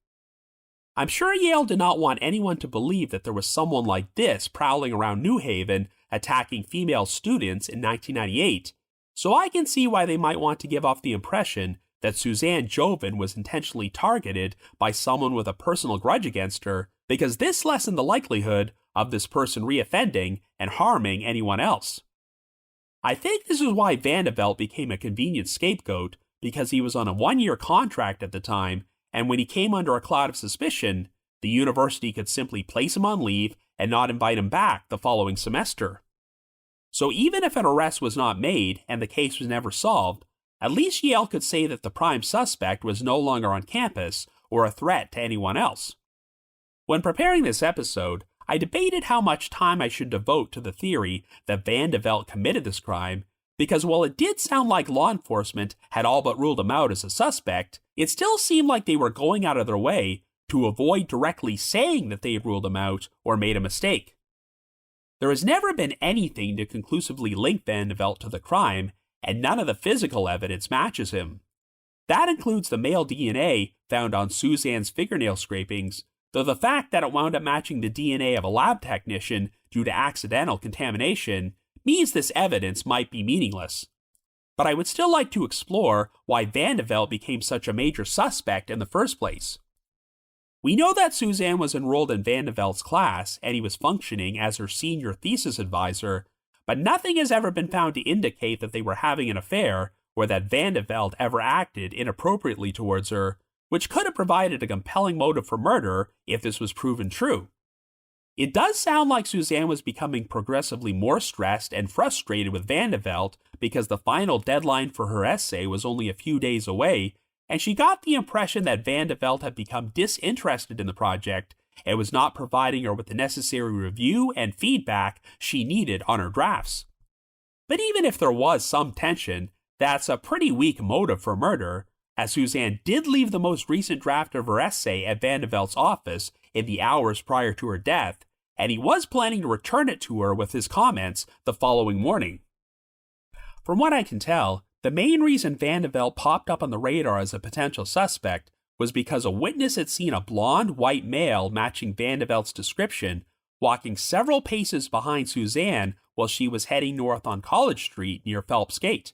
I'm sure Yale did not want anyone to believe that there was someone like this prowling around New Haven attacking female students in 1998, so I can see why they might want to give off the impression that Suzanne Jovin was intentionally targeted by someone with a personal grudge against her, because this lessened the likelihood of this person reoffending and harming anyone else. I think this is why Van de Velde became a convenient scapegoat, because he was on a 1-year contract at the time, and when he came under a cloud of suspicion, the university could simply place him on leave and not invite him back the following semester. So even if an arrest was not made and the case was never solved, at least Yale could say that the prime suspect was no longer on campus, or a threat to anyone else. When preparing this episode, I debated how much time I should devote to the theory that Van de Velde committed this crime, because while it did sound like law enforcement had all but ruled him out as a suspect, it still seemed like they were going out of their way to avoid directly saying that they had ruled him out or made a mistake. There has never been anything to conclusively link Van de Velde to the crime, and none of the physical evidence matches him. That includes the male DNA found on Suzanne's fingernail scrapings, though the fact that it wound up matching the DNA of a lab technician due to accidental contamination means this evidence might be meaningless. But I would still like to explore why Van de Velde became such a major suspect in the first place. We know that Suzanne was enrolled in Van de Velde's class and he was functioning as her senior thesis advisor, but nothing has ever been found to indicate that they were having an affair or that Van de Velde ever acted inappropriately towards her, which could have provided a compelling motive for murder if this was proven true. It does sound like Suzanne was becoming progressively more stressed and frustrated with Van de Velde because the final deadline for her essay was only a few days away, and she got the impression that Van de Velde had become disinterested in the project and was not providing her with the necessary review and feedback she needed on her drafts. But even if there was some tension, that's a pretty weak motive for murder, as Suzanne did leave the most recent draft of her essay at Van de Velde's office in the hours prior to her death, and he was planning to return it to her with his comments the following morning. From what I can tell, the main reason Van de Velde popped up on the radar as a potential suspect was because a witness had seen a blonde, white male matching Van de Velde's description walking several paces behind Suzanne while she was heading north on College Street near Phelps Gate.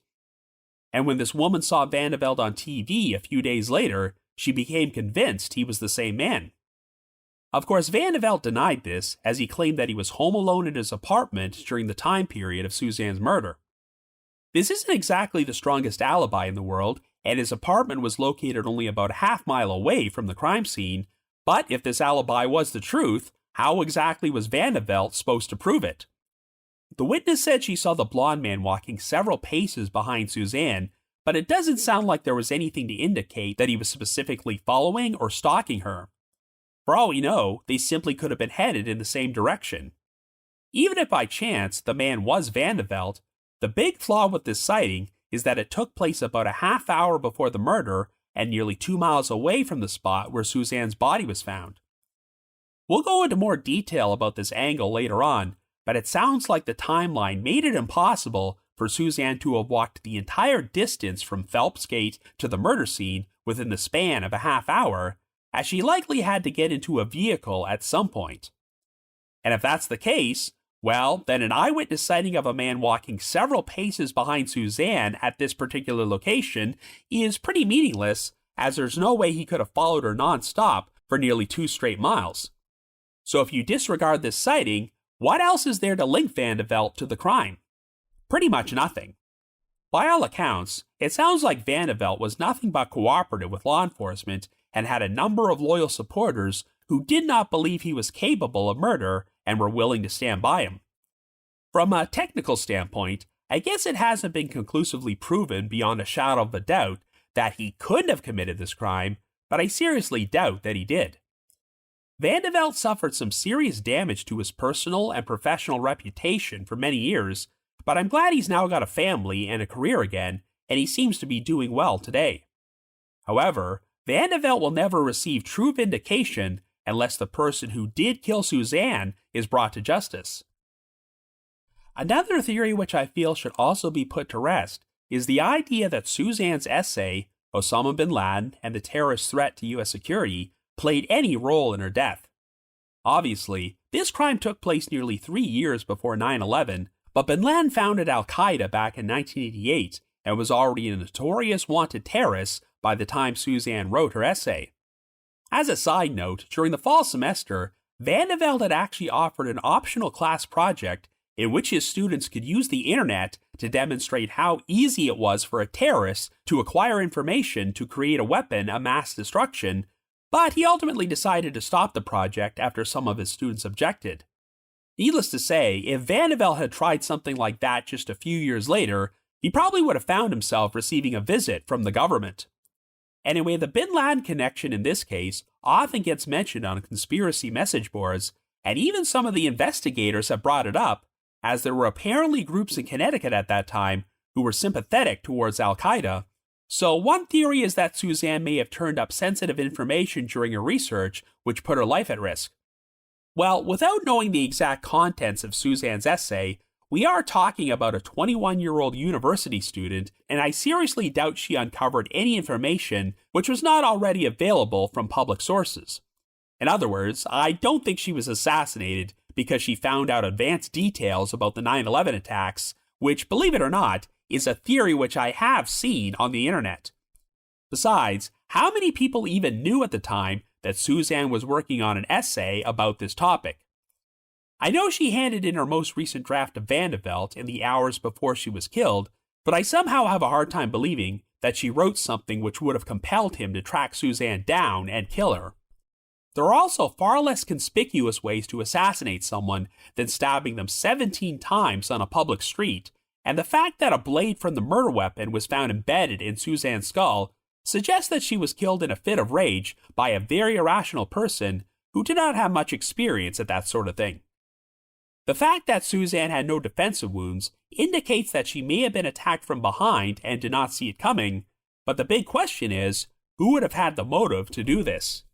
And when this woman saw Van de Velde on TV a few days later, she became convinced he was the same man. Of course, Van de Velde denied this, as he claimed that he was home alone in his apartment during the time period of Suzanne's murder. This isn't exactly the strongest alibi in the world, and his apartment was located only about a half-mile away from the crime scene, but if this alibi was the truth, how exactly was Van de Velde supposed to prove it? The witness said she saw the blonde man walking several paces behind Suzanne, but it doesn't sound like there was anything to indicate that he was specifically following or stalking her. For all we know, they simply could have been headed in the same direction. Even if by chance the man was Van de Velde, the big flaw with this sighting is that it took place about a half hour before the murder and nearly 2 miles away from the spot where Suzanne's body was found. We'll go into more detail about this angle later on, but it sounds like the timeline made it impossible for Suzanne to have walked the entire distance from Phelps Gate to the murder scene within the span of a half hour, as she likely had to get into a vehicle at some point. And if that's the case, well, then an eyewitness sighting of a man walking several paces behind Suzanne at this particular location is pretty meaningless, as there's no way he could have followed her nonstop for nearly 2 straight miles. So if you disregard this sighting, what else is there to link Van de Velde to the crime? Pretty much nothing. By all accounts, it sounds like Van de Velde was nothing but cooperative with law enforcement and had a number of loyal supporters who did not believe he was capable of murder and were willing to stand by him. From a technical standpoint, I guess it hasn't been conclusively proven beyond a shadow of a doubt that he could have committed this crime, but I seriously doubt that he did. Van de Velde suffered some serious damage to his personal and professional reputation for many years, but I'm glad he's now got a family and a career again, and he seems to be doing well today. However, Van de Velde will never receive true vindication unless the person who did kill Suzanne is brought to justice. Another theory which I feel should also be put to rest is the idea that Suzanne's essay, Osama bin Laden and the Terrorist Threat to U.S. Security, played any role in her death. Obviously, this crime took place nearly 3 years before 9/11, but bin Laden founded Al-Qaeda back in 1988 and was already a notorious wanted terrorist by the time Suzanne wrote her essay. As a side note, during the fall semester, Van de Velde had actually offered an optional class project in which his students could use the internet to demonstrate how easy it was for a terrorist to acquire information to create a weapon of mass destruction, but he ultimately decided to stop the project after some of his students objected. Needless to say, if Van de Velde had tried something like that just a few years later, he probably would have found himself receiving a visit from the government. Anyway, the Bin Laden connection in this case often gets mentioned on conspiracy message boards, and even some of the investigators have brought it up, as there were apparently groups in Connecticut at that time who were sympathetic towards Al-Qaeda. So one theory is that Suzanne may have turned up sensitive information during her research, which put her life at risk. Well, without knowing the exact contents of Suzanne's essay, we are talking about a 21-year-old university student, and I seriously doubt she uncovered any information which was not already available from public sources. In other words, I don't think she was assassinated because she found out advanced details about the 9/11 attacks, which, believe it or not, is a theory which I have seen on the internet. Besides, how many people even knew at the time that Suzanne was working on an essay about this topic? I know she handed in her most recent draft of Van de Velde in the hours before she was killed, but I somehow have a hard time believing that she wrote something which would have compelled him to track Suzanne down and kill her. There are also far less conspicuous ways to assassinate someone than stabbing them 17 times on a public street, and the fact that a blade from the murder weapon was found embedded in Suzanne's skull suggests that she was killed in a fit of rage by a very irrational person who did not have much experience at that sort of thing. The fact that Suzanne had no defensive wounds indicates that she may have been attacked from behind and did not see it coming, but the big question is, who would have had the motive to do this?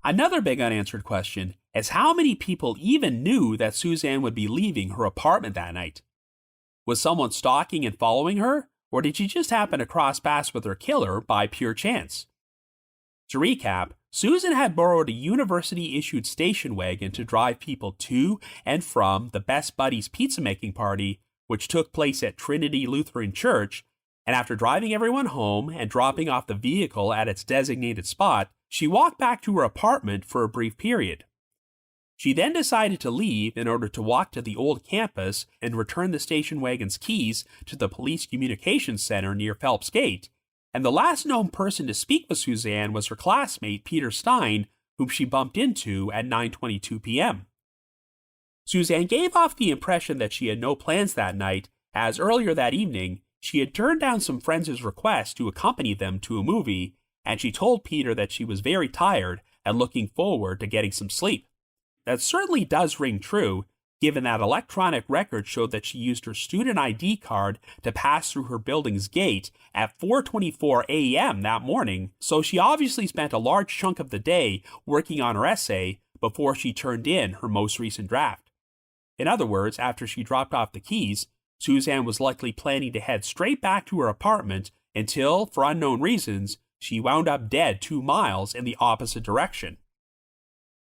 Another big unanswered question is how many people even knew that Suzanne would be leaving her apartment that night? Was someone stalking and following her, or did she just happen to cross paths with her killer by pure chance? To recap, Susan had borrowed a university-issued station wagon to drive people to and from the Best Buddies pizza-making party, which took place at Trinity Lutheran Church, and after driving everyone home and dropping off the vehicle at its designated spot, she walked back to her apartment for a brief period. She then decided to leave in order to walk to the old campus and return the station wagon's keys to the police communications center near Phelps Gate, and the last known person to speak with Suzanne was her classmate Peter Stein, whom she bumped into at 9:22 p.m. Suzanne gave off the impression that she had no plans that night, as earlier that evening, she had turned down some friends' request to accompany them to a movie, and she told Peter that she was very tired and looking forward to getting some sleep. That certainly does ring true, given that electronic records showed that she used her student ID card to pass through her building's gate at 4:24 a.m. that morning, so she obviously spent a large chunk of the day working on her essay before she turned in her most recent draft. In other words, after she dropped off the keys, Suzanne was likely planning to head straight back to her apartment until, for unknown reasons, she wound up dead 2 miles in the opposite direction.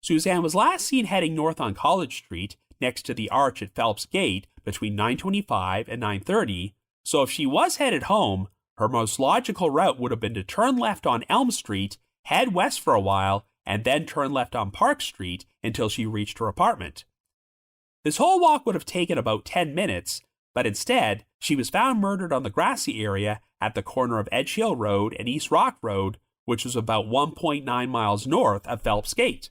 Suzanne was last seen heading north on College Street next to the arch at Phelps Gate between 9:25 and 9:30, so if she was headed home, her most logical route would have been to turn left on Elm Street, head west for a while, and then turn left on Park Street until she reached her apartment. This whole walk would have taken about 10 minutes, but instead, she was found murdered on the grassy area at the corner of Edge Hill Road and East Rock Road, which was about 1.9 miles north of Phelps Gate.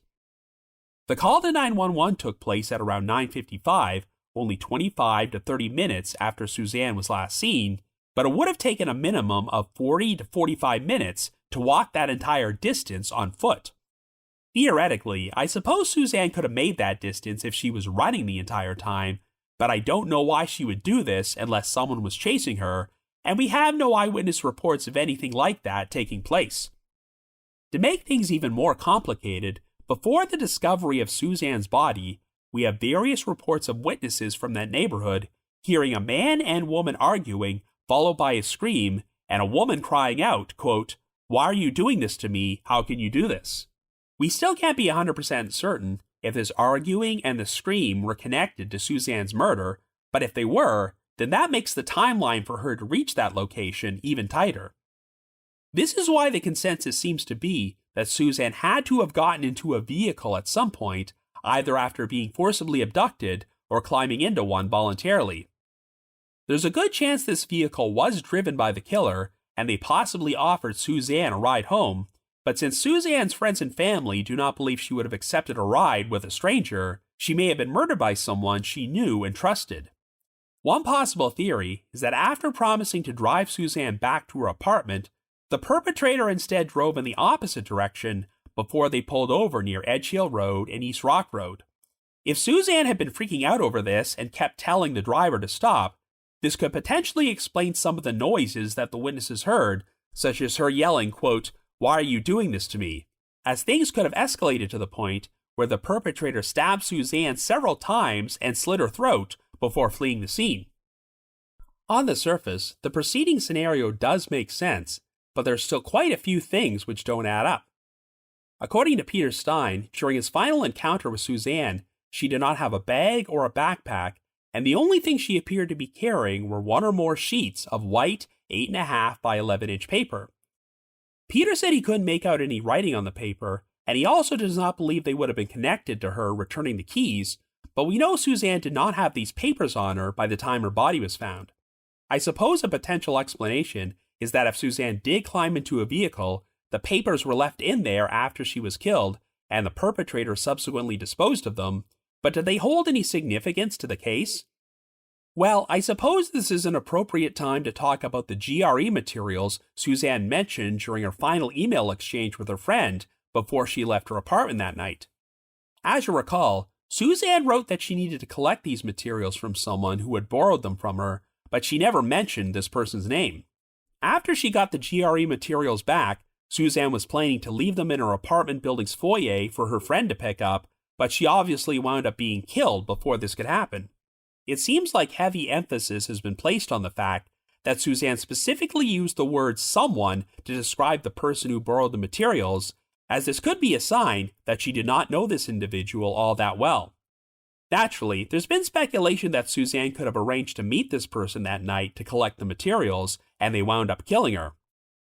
The call to 911 took place at around 9:55, only 25 to 30 minutes after Suzanne was last seen, but it would have taken a minimum of 40 to 45 minutes to walk that entire distance on foot. Theoretically, I suppose Suzanne could have made that distance if she was running the entire time, but I don't know why she would do this unless someone was chasing her, and we have no eyewitness reports of anything like that taking place. To make things even more complicated, before the discovery of Suzanne's body, we have various reports of witnesses from that neighborhood hearing a man and woman arguing, followed by a scream, and a woman crying out, quote, "Why are you doing this to me? How can you do this?" We still can't be 100% certain if this arguing and the scream were connected to Suzanne's murder, but if they were, then that makes the timeline for her to reach that location even tighter. This is why the consensus seems to be that Suzanne had to have gotten into a vehicle at some point, either after being forcibly abducted or climbing into one voluntarily. There's a good chance this vehicle was driven by the killer, and they possibly offered Suzanne a ride home, but since Suzanne's friends and family do not believe she would have accepted a ride with a stranger, she may have been murdered by someone she knew and trusted. One possible theory is that after promising to drive Suzanne back to her apartment, The perpetrator instead drove in the opposite direction before they pulled over near Edge Hill Road and East Rock Road. If Suzanne had been freaking out over this and kept telling the driver to stop, this could potentially explain some of the noises that the witnesses heard, such as her yelling, quote, "Why are you doing this to me?" as things could have escalated to the point where the perpetrator stabbed Suzanne several times and slit her throat before fleeing the scene. On the surface, the preceding scenario does make sense, but there's still quite a few things which don't add up. According to Peter Stein, during his final encounter with Suzanne, she did not have a bag or a backpack, and the only thing she appeared to be carrying were one or more sheets of white 8.5 by 11-inch paper. Peter said he couldn't make out any writing on the paper, and he also does not believe they would have been connected to her returning the keys, but we know Suzanne did not have these papers on her by the time her body was found. I suppose a potential explanation is that if Suzanne did climb into a vehicle, the papers were left in there after she was killed, and the perpetrator subsequently disposed of them, but do they hold any significance to the case? Well, I suppose this is an appropriate time to talk about the GRE materials Suzanne mentioned during her final email exchange with her friend before she left her apartment that night. As you recall, Suzanne wrote that she needed to collect these materials from someone who had borrowed them from her, but she never mentioned this person's name. After she got the GRE materials back, Suzanne was planning to leave them in her apartment building's foyer for her friend to pick up, but she obviously wound up being killed before this could happen. It seems like heavy emphasis has been placed on the fact that Suzanne specifically used the word someone to describe the person who borrowed the materials, as this could be a sign that she did not know this individual all that well. Naturally, there's been speculation that Suzanne could have arranged to meet this person that night to collect the materials, and they wound up killing her.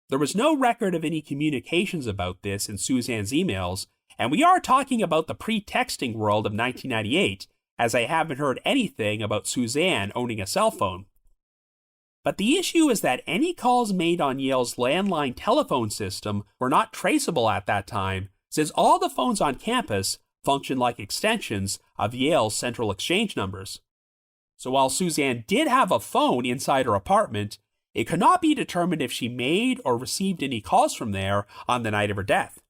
There was no record of any communications about this in Suzanne's emails, and we are talking about the pre-texting world of 1998, as I haven't heard anything about Suzanne owning a cell phone. But the issue is that any calls made on Yale's landline telephone system were not traceable at that time, since all the phones on campus function like extensions of Yale's central exchange numbers. So while Suzanne did have a phone inside her apartment, it could not be determined if she made or received any calls from there on the night of her death.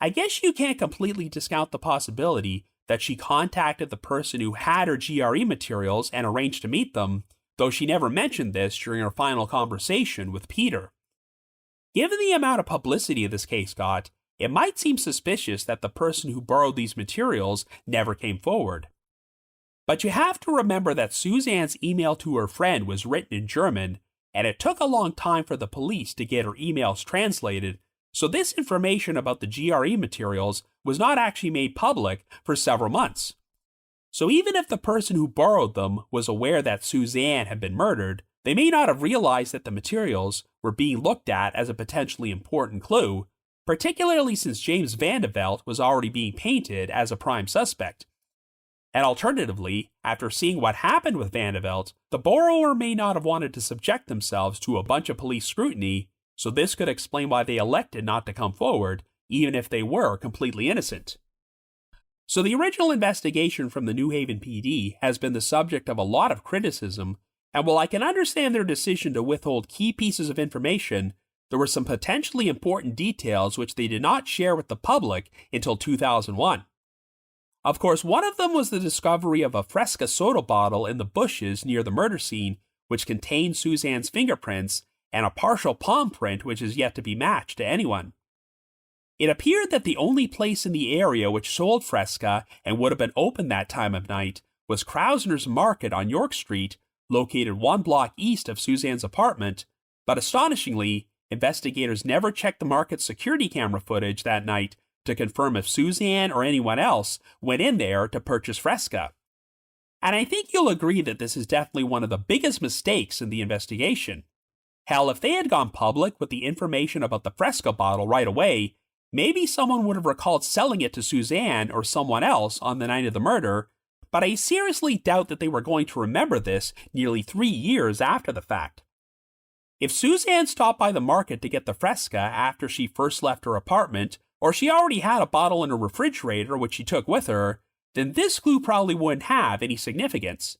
I guess you can't completely discount the possibility that she contacted the person who had her GRE materials and arranged to meet them, though she never mentioned this during her final conversation with Peter. Given the amount of publicity this case got, it might seem suspicious that the person who borrowed these materials never came forward. But you have to remember that Suzanne's email to her friend was written in German, and it took a long time for the police to get her emails translated, so this information about the GRE materials was not actually made public for several months. So even if the person who borrowed them was aware that Suzanne had been murdered, they may not have realized that the materials were being looked at as a potentially important clue, particularly since James Van de Velde was already being painted as a prime suspect. And alternatively, after seeing what happened with Van de Velde, the borrower may not have wanted to subject themselves to a bunch of police scrutiny, so this could explain why they elected not to come forward, even if they were completely innocent. So the original investigation from the New Haven PD has been the subject of a lot of criticism, and while I can understand their decision to withhold key pieces of information, there were some potentially important details which they did not share with the public until 2001. Of course, one of them was the discovery of a Fresca soda bottle in the bushes near the murder scene, which contained Suzanne's fingerprints and a partial palm print which is yet to be matched to anyone. It appeared that the only place in the area which sold Fresca and would have been open that time of night was Krausner's Market on York Street, located 1 block east of Suzanne's apartment, but astonishingly, investigators never checked the market's security camera footage that night to confirm if Suzanne or anyone else went in there to purchase Fresca. And I think you'll agree that this is definitely one of the biggest mistakes in the investigation. Hell, if they had gone public with the information about the Fresca bottle right away, maybe someone would have recalled selling it to Suzanne or someone else on the night of the murder, but I seriously doubt that they were going to remember this nearly 3 years after the fact. If Suzanne stopped by the market to get the Fresca after she first left her apartment, or she already had a bottle in her refrigerator which she took with her, then this clue probably wouldn't have any significance.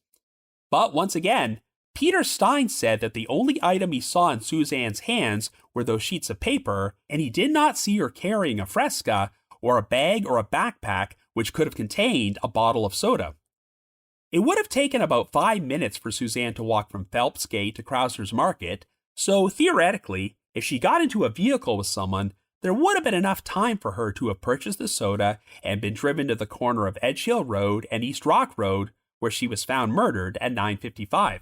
But once again, Peter Stein said that the only item he saw in Suzanne's hands were those sheets of paper, and he did not see her carrying a fresca or a bag or a backpack which could have contained a bottle of soda. It would have taken about 5 minutes for Suzanne to walk from Phelps Gate to Krauser's Market, so theoretically, if she got into a vehicle with someone, there would have been enough time for her to have purchased the soda and been driven to the corner of Edge Hill Road and East Rock Road, where she was found murdered at 9:55.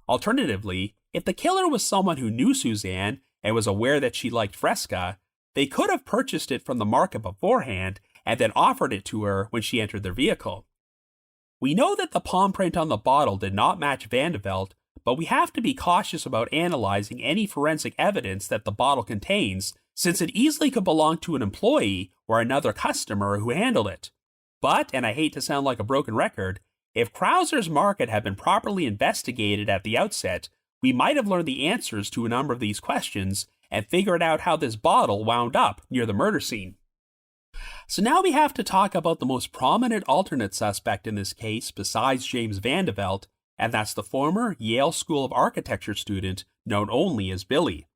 Alternatively, if the killer was someone who knew Suzanne and was aware that she liked fresca, they could have purchased it from the market beforehand and then offered it to her when she entered their vehicle. We know that the palm print on the bottle did not match Van de Velde, but we have to be cautious about analyzing any forensic evidence that the bottle contains, since it easily could belong to an employee or another customer who handled it. But, and I hate to sound like a broken record, if Krauser's Market had been properly investigated at the outset, we might have learned the answers to a number of these questions and figured out how this bottle wound up near the murder scene. So now we have to talk about the most prominent alternate suspect in this case besides James Van de Velde, and that's the former Yale School of Architecture student known only as Billy.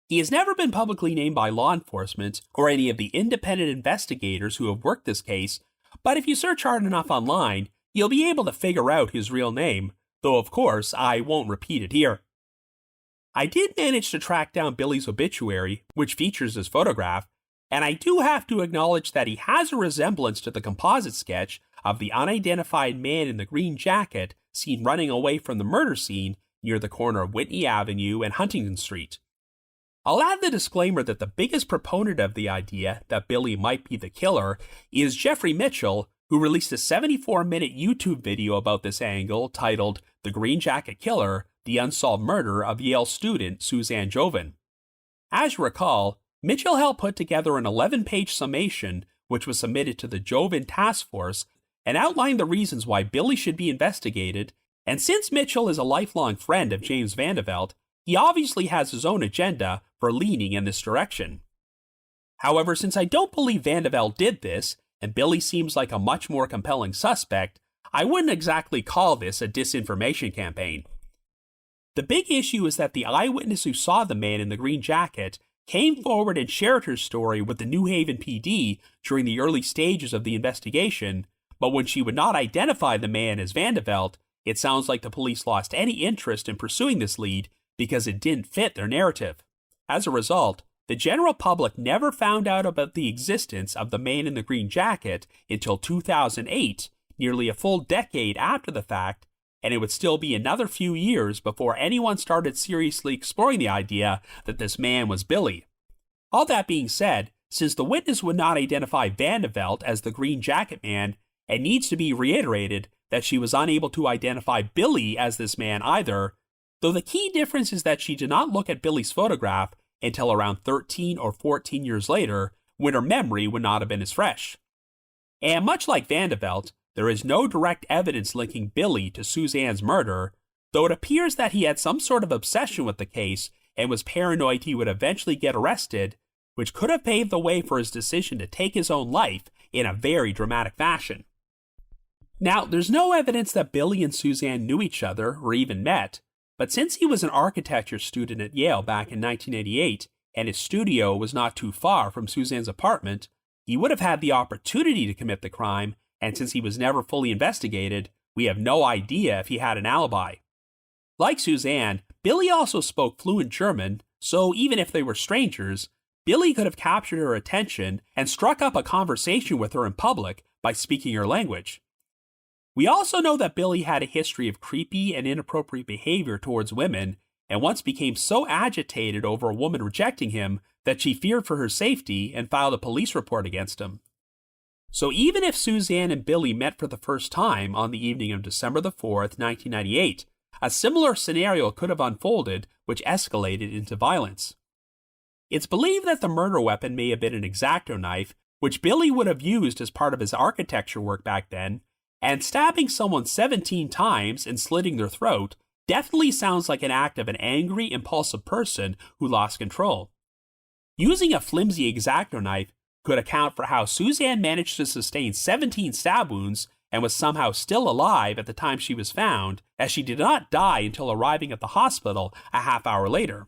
He has never been publicly named by law enforcement or any of the independent investigators who have worked this case, but if you search hard enough online, you'll be able to figure out his real name, though of course I won't repeat it here. I did manage to track down Billy's obituary, which features his photograph, and I do have to acknowledge that he has a resemblance to the composite sketch of the unidentified man in the green jacket seen running away from the murder scene near the corner of Whitney Avenue and Huntington Street. I'll add the disclaimer that the biggest proponent of the idea that Billy might be the killer is Jeffrey Mitchell, who released a 74-minute YouTube video about this angle titled The Green Jacket Killer, The Unsolved Murder of Yale Student Suzanne Jovin. As you recall, Mitchell helped put together an 11-page summation which was submitted to the Jovin Task Force and outlined the reasons why Billy should be investigated, and since Mitchell is a lifelong friend of James Van de Velde, he obviously has his own agenda for leaning in this direction. However, since I don't believe Van de Velde did this, and Billy seems like a much more compelling suspect, I wouldn't exactly call this a disinformation campaign. The big issue is that the eyewitness who saw the man in the green jacket came forward and shared her story with the New Haven PD during the early stages of the investigation, but when she would not identify the man as Van de Velde, it sounds like the police lost any interest in pursuing this lead because it didn't fit their narrative. As a result, the general public never found out about the existence of the man in the green jacket until 2008, nearly a full decade after the fact, and it would still be another few years before anyone started seriously exploring the idea that this man was Billy. All that being said, since the witness would not identify Van de Velde as the green jacket man, it needs to be reiterated that she was unable to identify Billy as this man either, though the key difference is that she did not look at Billy's photograph until around 13 or 14 years later, when her memory would not have been as fresh. And much like Van de Velde, there is no direct evidence linking Billy to Suzanne's murder, though it appears that he had some sort of obsession with the case and was paranoid he would eventually get arrested, which could have paved the way for his decision to take his own life in a very dramatic fashion. Now, there's no evidence that Billy and Suzanne knew each other or even met, but since he was an architecture student at Yale back in 1988, and his studio was not too far from Suzanne's apartment, he would have had the opportunity to commit the crime, and since he was never fully investigated, we have no idea if he had an alibi. Like Suzanne, Billy also spoke fluent German, so even if they were strangers, Billy could have captured her attention and struck up a conversation with her in public by speaking her language. We also know that Billy had a history of creepy and inappropriate behavior towards women, and once became so agitated over a woman rejecting him that she feared for her safety and filed a police report against him. So even if Suzanne and Billy met for the first time on the evening of December the 4th, 1998, a similar scenario could have unfolded, which escalated into violence. It's believed that the murder weapon may have been an X-Acto knife, which Billy would have used as part of his architecture work back then, and stabbing someone 17 times and slitting their throat definitely sounds like an act of an angry, impulsive person who lost control. Using a flimsy X-Acto knife could account for how Suzanne managed to sustain 17 stab wounds and was somehow still alive at the time she was found, as she did not die until arriving at the hospital a half hour later.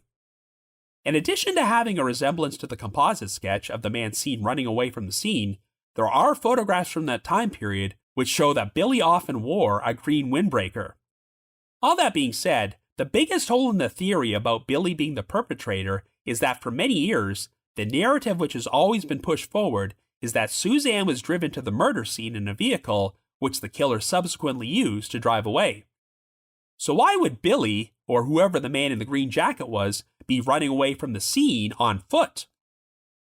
In addition to having a resemblance to the composite sketch of the man seen running away from the scene, there are photographs from that time period which show that Billy often wore a green windbreaker. All that being said, the biggest hole in the theory about Billy being the perpetrator is that for many years, the narrative which has always been pushed forward is that Suzanne was driven to the murder scene in a vehicle which the killer subsequently used to drive away. So why would Billy, or whoever the man in the green jacket was, be running away from the scene on foot?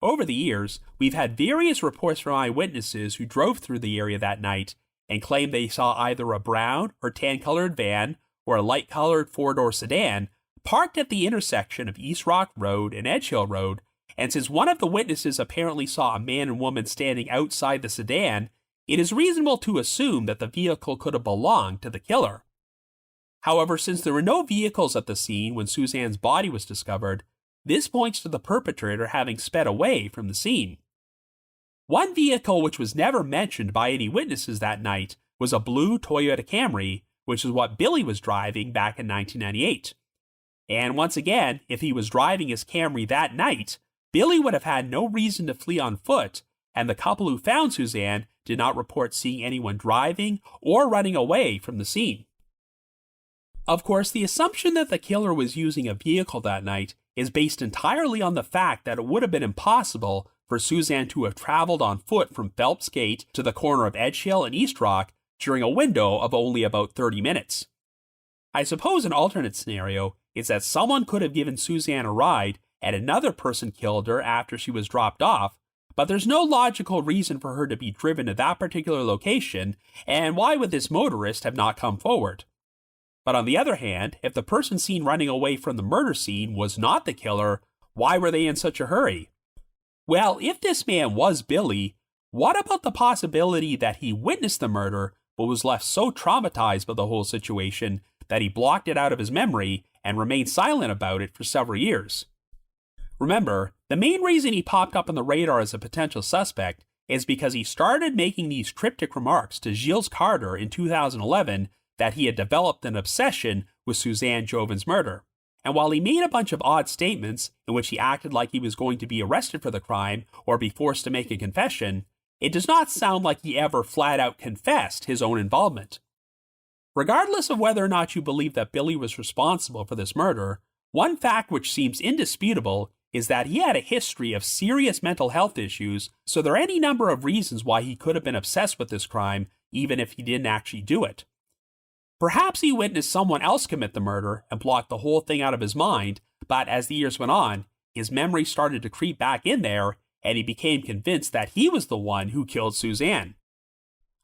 Over the years, we've had various reports from eyewitnesses who drove through the area that night and claimed they saw either a brown or tan-colored van or a light-colored four-door sedan parked at the intersection of East Rock Road and Edge Hill Road, and since one of the witnesses apparently saw a man and woman standing outside the sedan, it is reasonable to assume that the vehicle could have belonged to the killer. However, since there were no vehicles at the scene when Suzanne's body was discovered, this points to the perpetrator having sped away from the scene. One vehicle which was never mentioned by any witnesses that night was a blue Toyota Camry, which is what Billy was driving back in 1998. And once again, if he was driving his Camry that night, Billy would have had no reason to flee on foot, and the couple who found Suzanne did not report seeing anyone driving or running away from the scene. Of course, the assumption that the killer was using a vehicle that night is based entirely on the fact that it would have been impossible for Suzanne to have traveled on foot from Phelps Gate to the corner of Edge Hill and East Rock during a window of only about 30 minutes. I suppose an alternate scenario is that someone could have given Suzanne a ride and another person killed her after she was dropped off, but there's no logical reason for her to be driven to that particular location, and why would this motorist have not come forward? But on the other hand, if the person seen running away from the murder scene was not the killer, why were they in such a hurry? Well, if this man was Billy, what about the possibility that he witnessed the murder but was left so traumatized by the whole situation that he blocked it out of his memory and remained silent about it for several years? Remember, the main reason he popped up on the radar as a potential suspect is because he started making these cryptic remarks to Gilles Carter in 2011 that he had developed an obsession with Suzanne Jovin's murder. And while he made a bunch of odd statements in which he acted like he was going to be arrested for the crime or be forced to make a confession, it does not sound like he ever flat out confessed his own involvement. Regardless of whether or not you believe that Billy was responsible for this murder, one fact which seems indisputable is that he had a history of serious mental health issues, so there are any number of reasons why he could have been obsessed with this crime even if he didn't actually do it. Perhaps he witnessed someone else commit the murder and blocked the whole thing out of his mind, but as the years went on, his memory started to creep back in there, and he became convinced that he was the one who killed Suzanne.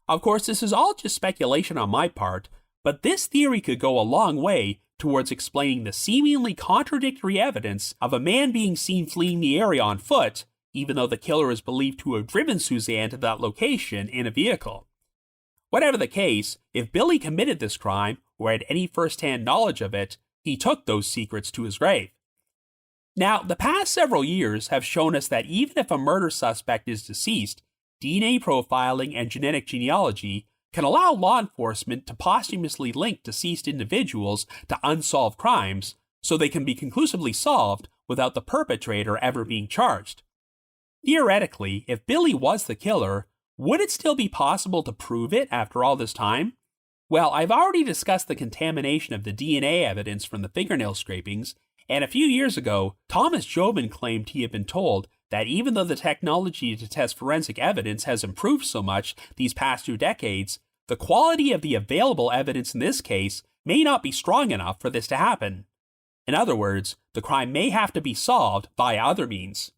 Of course, this is all just speculation on my part, but this theory could go a long way towards explaining the seemingly contradictory evidence of a man being seen fleeing the area on foot, even though the killer is believed to have driven Suzanne to that location in a vehicle. Whatever the case, if Billy committed this crime, or had any first-hand knowledge of it, he took those secrets to his grave. Now, the past several years have shown us that even if a murder suspect is deceased, DNA profiling and genetic genealogy can allow law enforcement to posthumously link deceased individuals to unsolved crimes, so they can be conclusively solved without the perpetrator ever being charged. Theoretically, if Billy was the killer, would it still be possible to prove it after all this time? Well, I've already discussed the contamination of the DNA evidence from the fingernail scrapings, and a few years ago, Thomas Jobin claimed he had been told that even though the technology to test forensic evidence has improved so much these past 2 decades, the quality of the available evidence in this case may not be strong enough for this to happen. In other words, the crime may have to be solved by other means.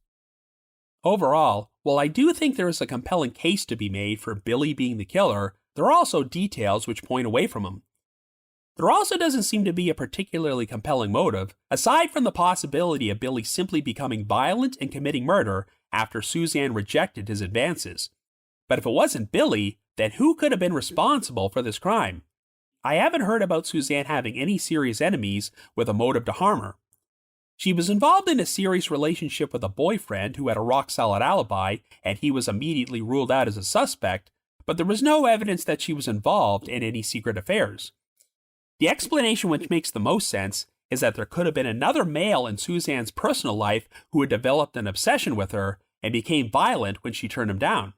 Overall, while I do think there is a compelling case to be made for Billy being the killer, there are also details which point away from him. There also doesn't seem to be a particularly compelling motive, aside from the possibility of Billy simply becoming violent and committing murder after Suzanne rejected his advances. But if it wasn't Billy, then who could have been responsible for this crime? I haven't heard about Suzanne having any serious enemies with a motive to harm her. She was involved in a serious relationship with a boyfriend who had a rock-solid alibi, and he was immediately ruled out as a suspect, but there was no evidence that she was involved in any secret affairs. The explanation which makes the most sense is that there could have been another male in Suzanne's personal life who had developed an obsession with her and became violent when she turned him down.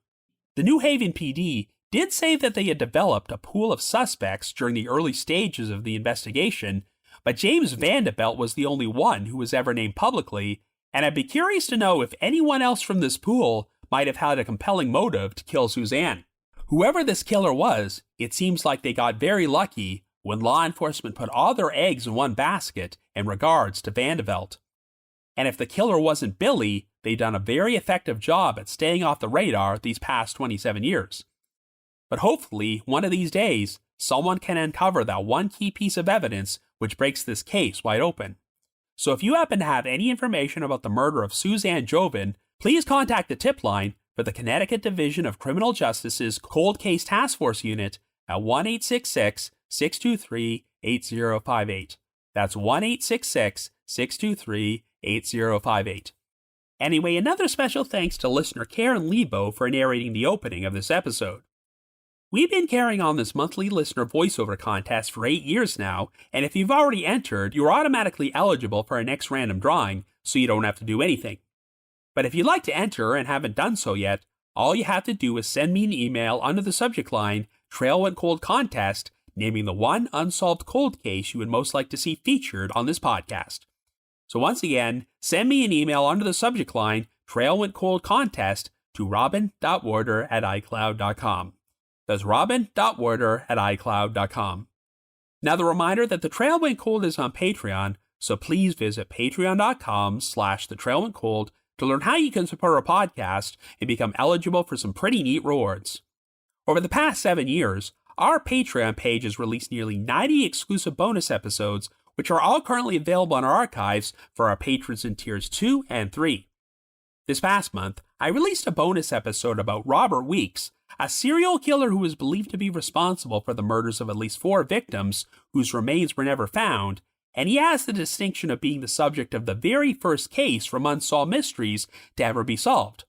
The New Haven PD did say that they had developed a pool of suspects during the early stages of the investigation, but James Van de Velde was the only one who was ever named publicly, and I'd be curious to know if anyone else from this pool might have had a compelling motive to kill Suzanne. Whoever this killer was, it seems like they got very lucky when law enforcement put all their eggs in one basket in regards to Van de Velde. And if the killer wasn't Billy, they've done a very effective job at staying off the radar these past 27 years. But hopefully, one of these days, someone can uncover that one key piece of evidence which breaks this case wide open. So if you happen to have any information about the murder of Suzanne Jovin, please contact the tip line for the Connecticut Division of Criminal Justice's Cold Case Task Force Unit at 1-866-623-8058. That's 1-866-623-8058. Anyway, another special thanks to listener Karen Leabo for narrating the opening of this episode. We've been carrying on this monthly listener voiceover contest for 8 years now, and if you've already entered, you're automatically eligible for our next random drawing, so you don't have to do anything. But if you'd like to enter and haven't done so yet, all you have to do is send me an email under the subject line, Trail Went Cold Contest, naming the one unsolved cold case you would most like to see featured on this podcast. So once again, send me an email under the subject line, Trail Went Cold Contest, to robin.warder@icloud.com. That's robin.warder@icloud.com. Now the reminder that The Trail Went Cold is on Patreon, so please visit patreon.com/thetrailwentcold to learn how you can support our podcast and become eligible for some pretty neat rewards. Over the past 7 years, our Patreon page has released nearly 90 exclusive bonus episodes, which are all currently available in our archives for our patrons in tiers 2 and 3. This past month, I released a bonus episode about Robert Weeks, a serial killer who is believed to be responsible for the murders of at least 4 victims whose remains were never found, and he has the distinction of being the subject of the very first case from Unsolved Mysteries to ever be solved.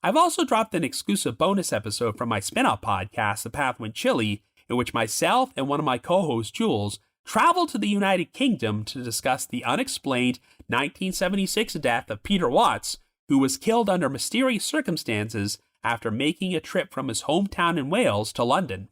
I've also dropped an exclusive bonus episode from my spin-off podcast, The Path Went Chilly, in which myself and one of my co-hosts, Jules, traveled to the United Kingdom to discuss the unexplained 1976 death of Peter Watts, who was killed under mysterious circumstances after making a trip from his hometown in Wales to London.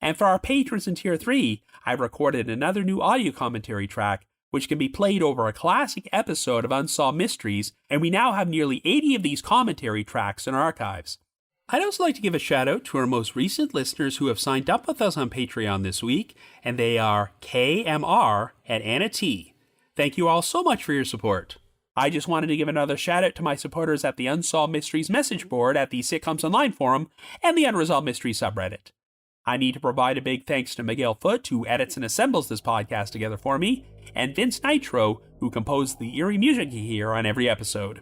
And for our patrons in Tier 3, I've recorded another new audio commentary track, which can be played over a classic episode of Unsolved Mysteries, and we now have nearly 80 of these commentary tracks in our archives. I'd also like to give a shout out to our most recent listeners who have signed up with us on Patreon this week, and they are KMR and Anna T. Thank you all so much for your support. I just wanted to give another shout out to my supporters at the Unsolved Mysteries message board at the Sitcoms Online forum and the Unresolved Mysteries subreddit. I need to provide a big thanks to Miguel Foote, who edits and assembles this podcast together for me, and Vince Nitro, who composed the eerie music you hear on every episode.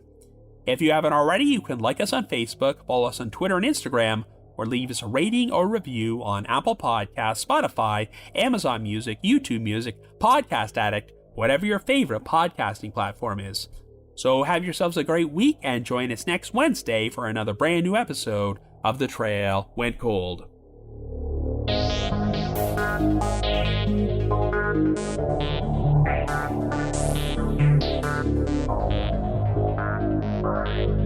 If you haven't already, you can like us on Facebook, follow us on Twitter and Instagram, or leave us a rating or review on Apple Podcasts, Spotify, Amazon Music, YouTube Music, Podcast Addict, whatever your favorite podcasting platform is. So have yourselves a great week and join us next Wednesday for another brand new episode of The Trail Went Cold. Bye.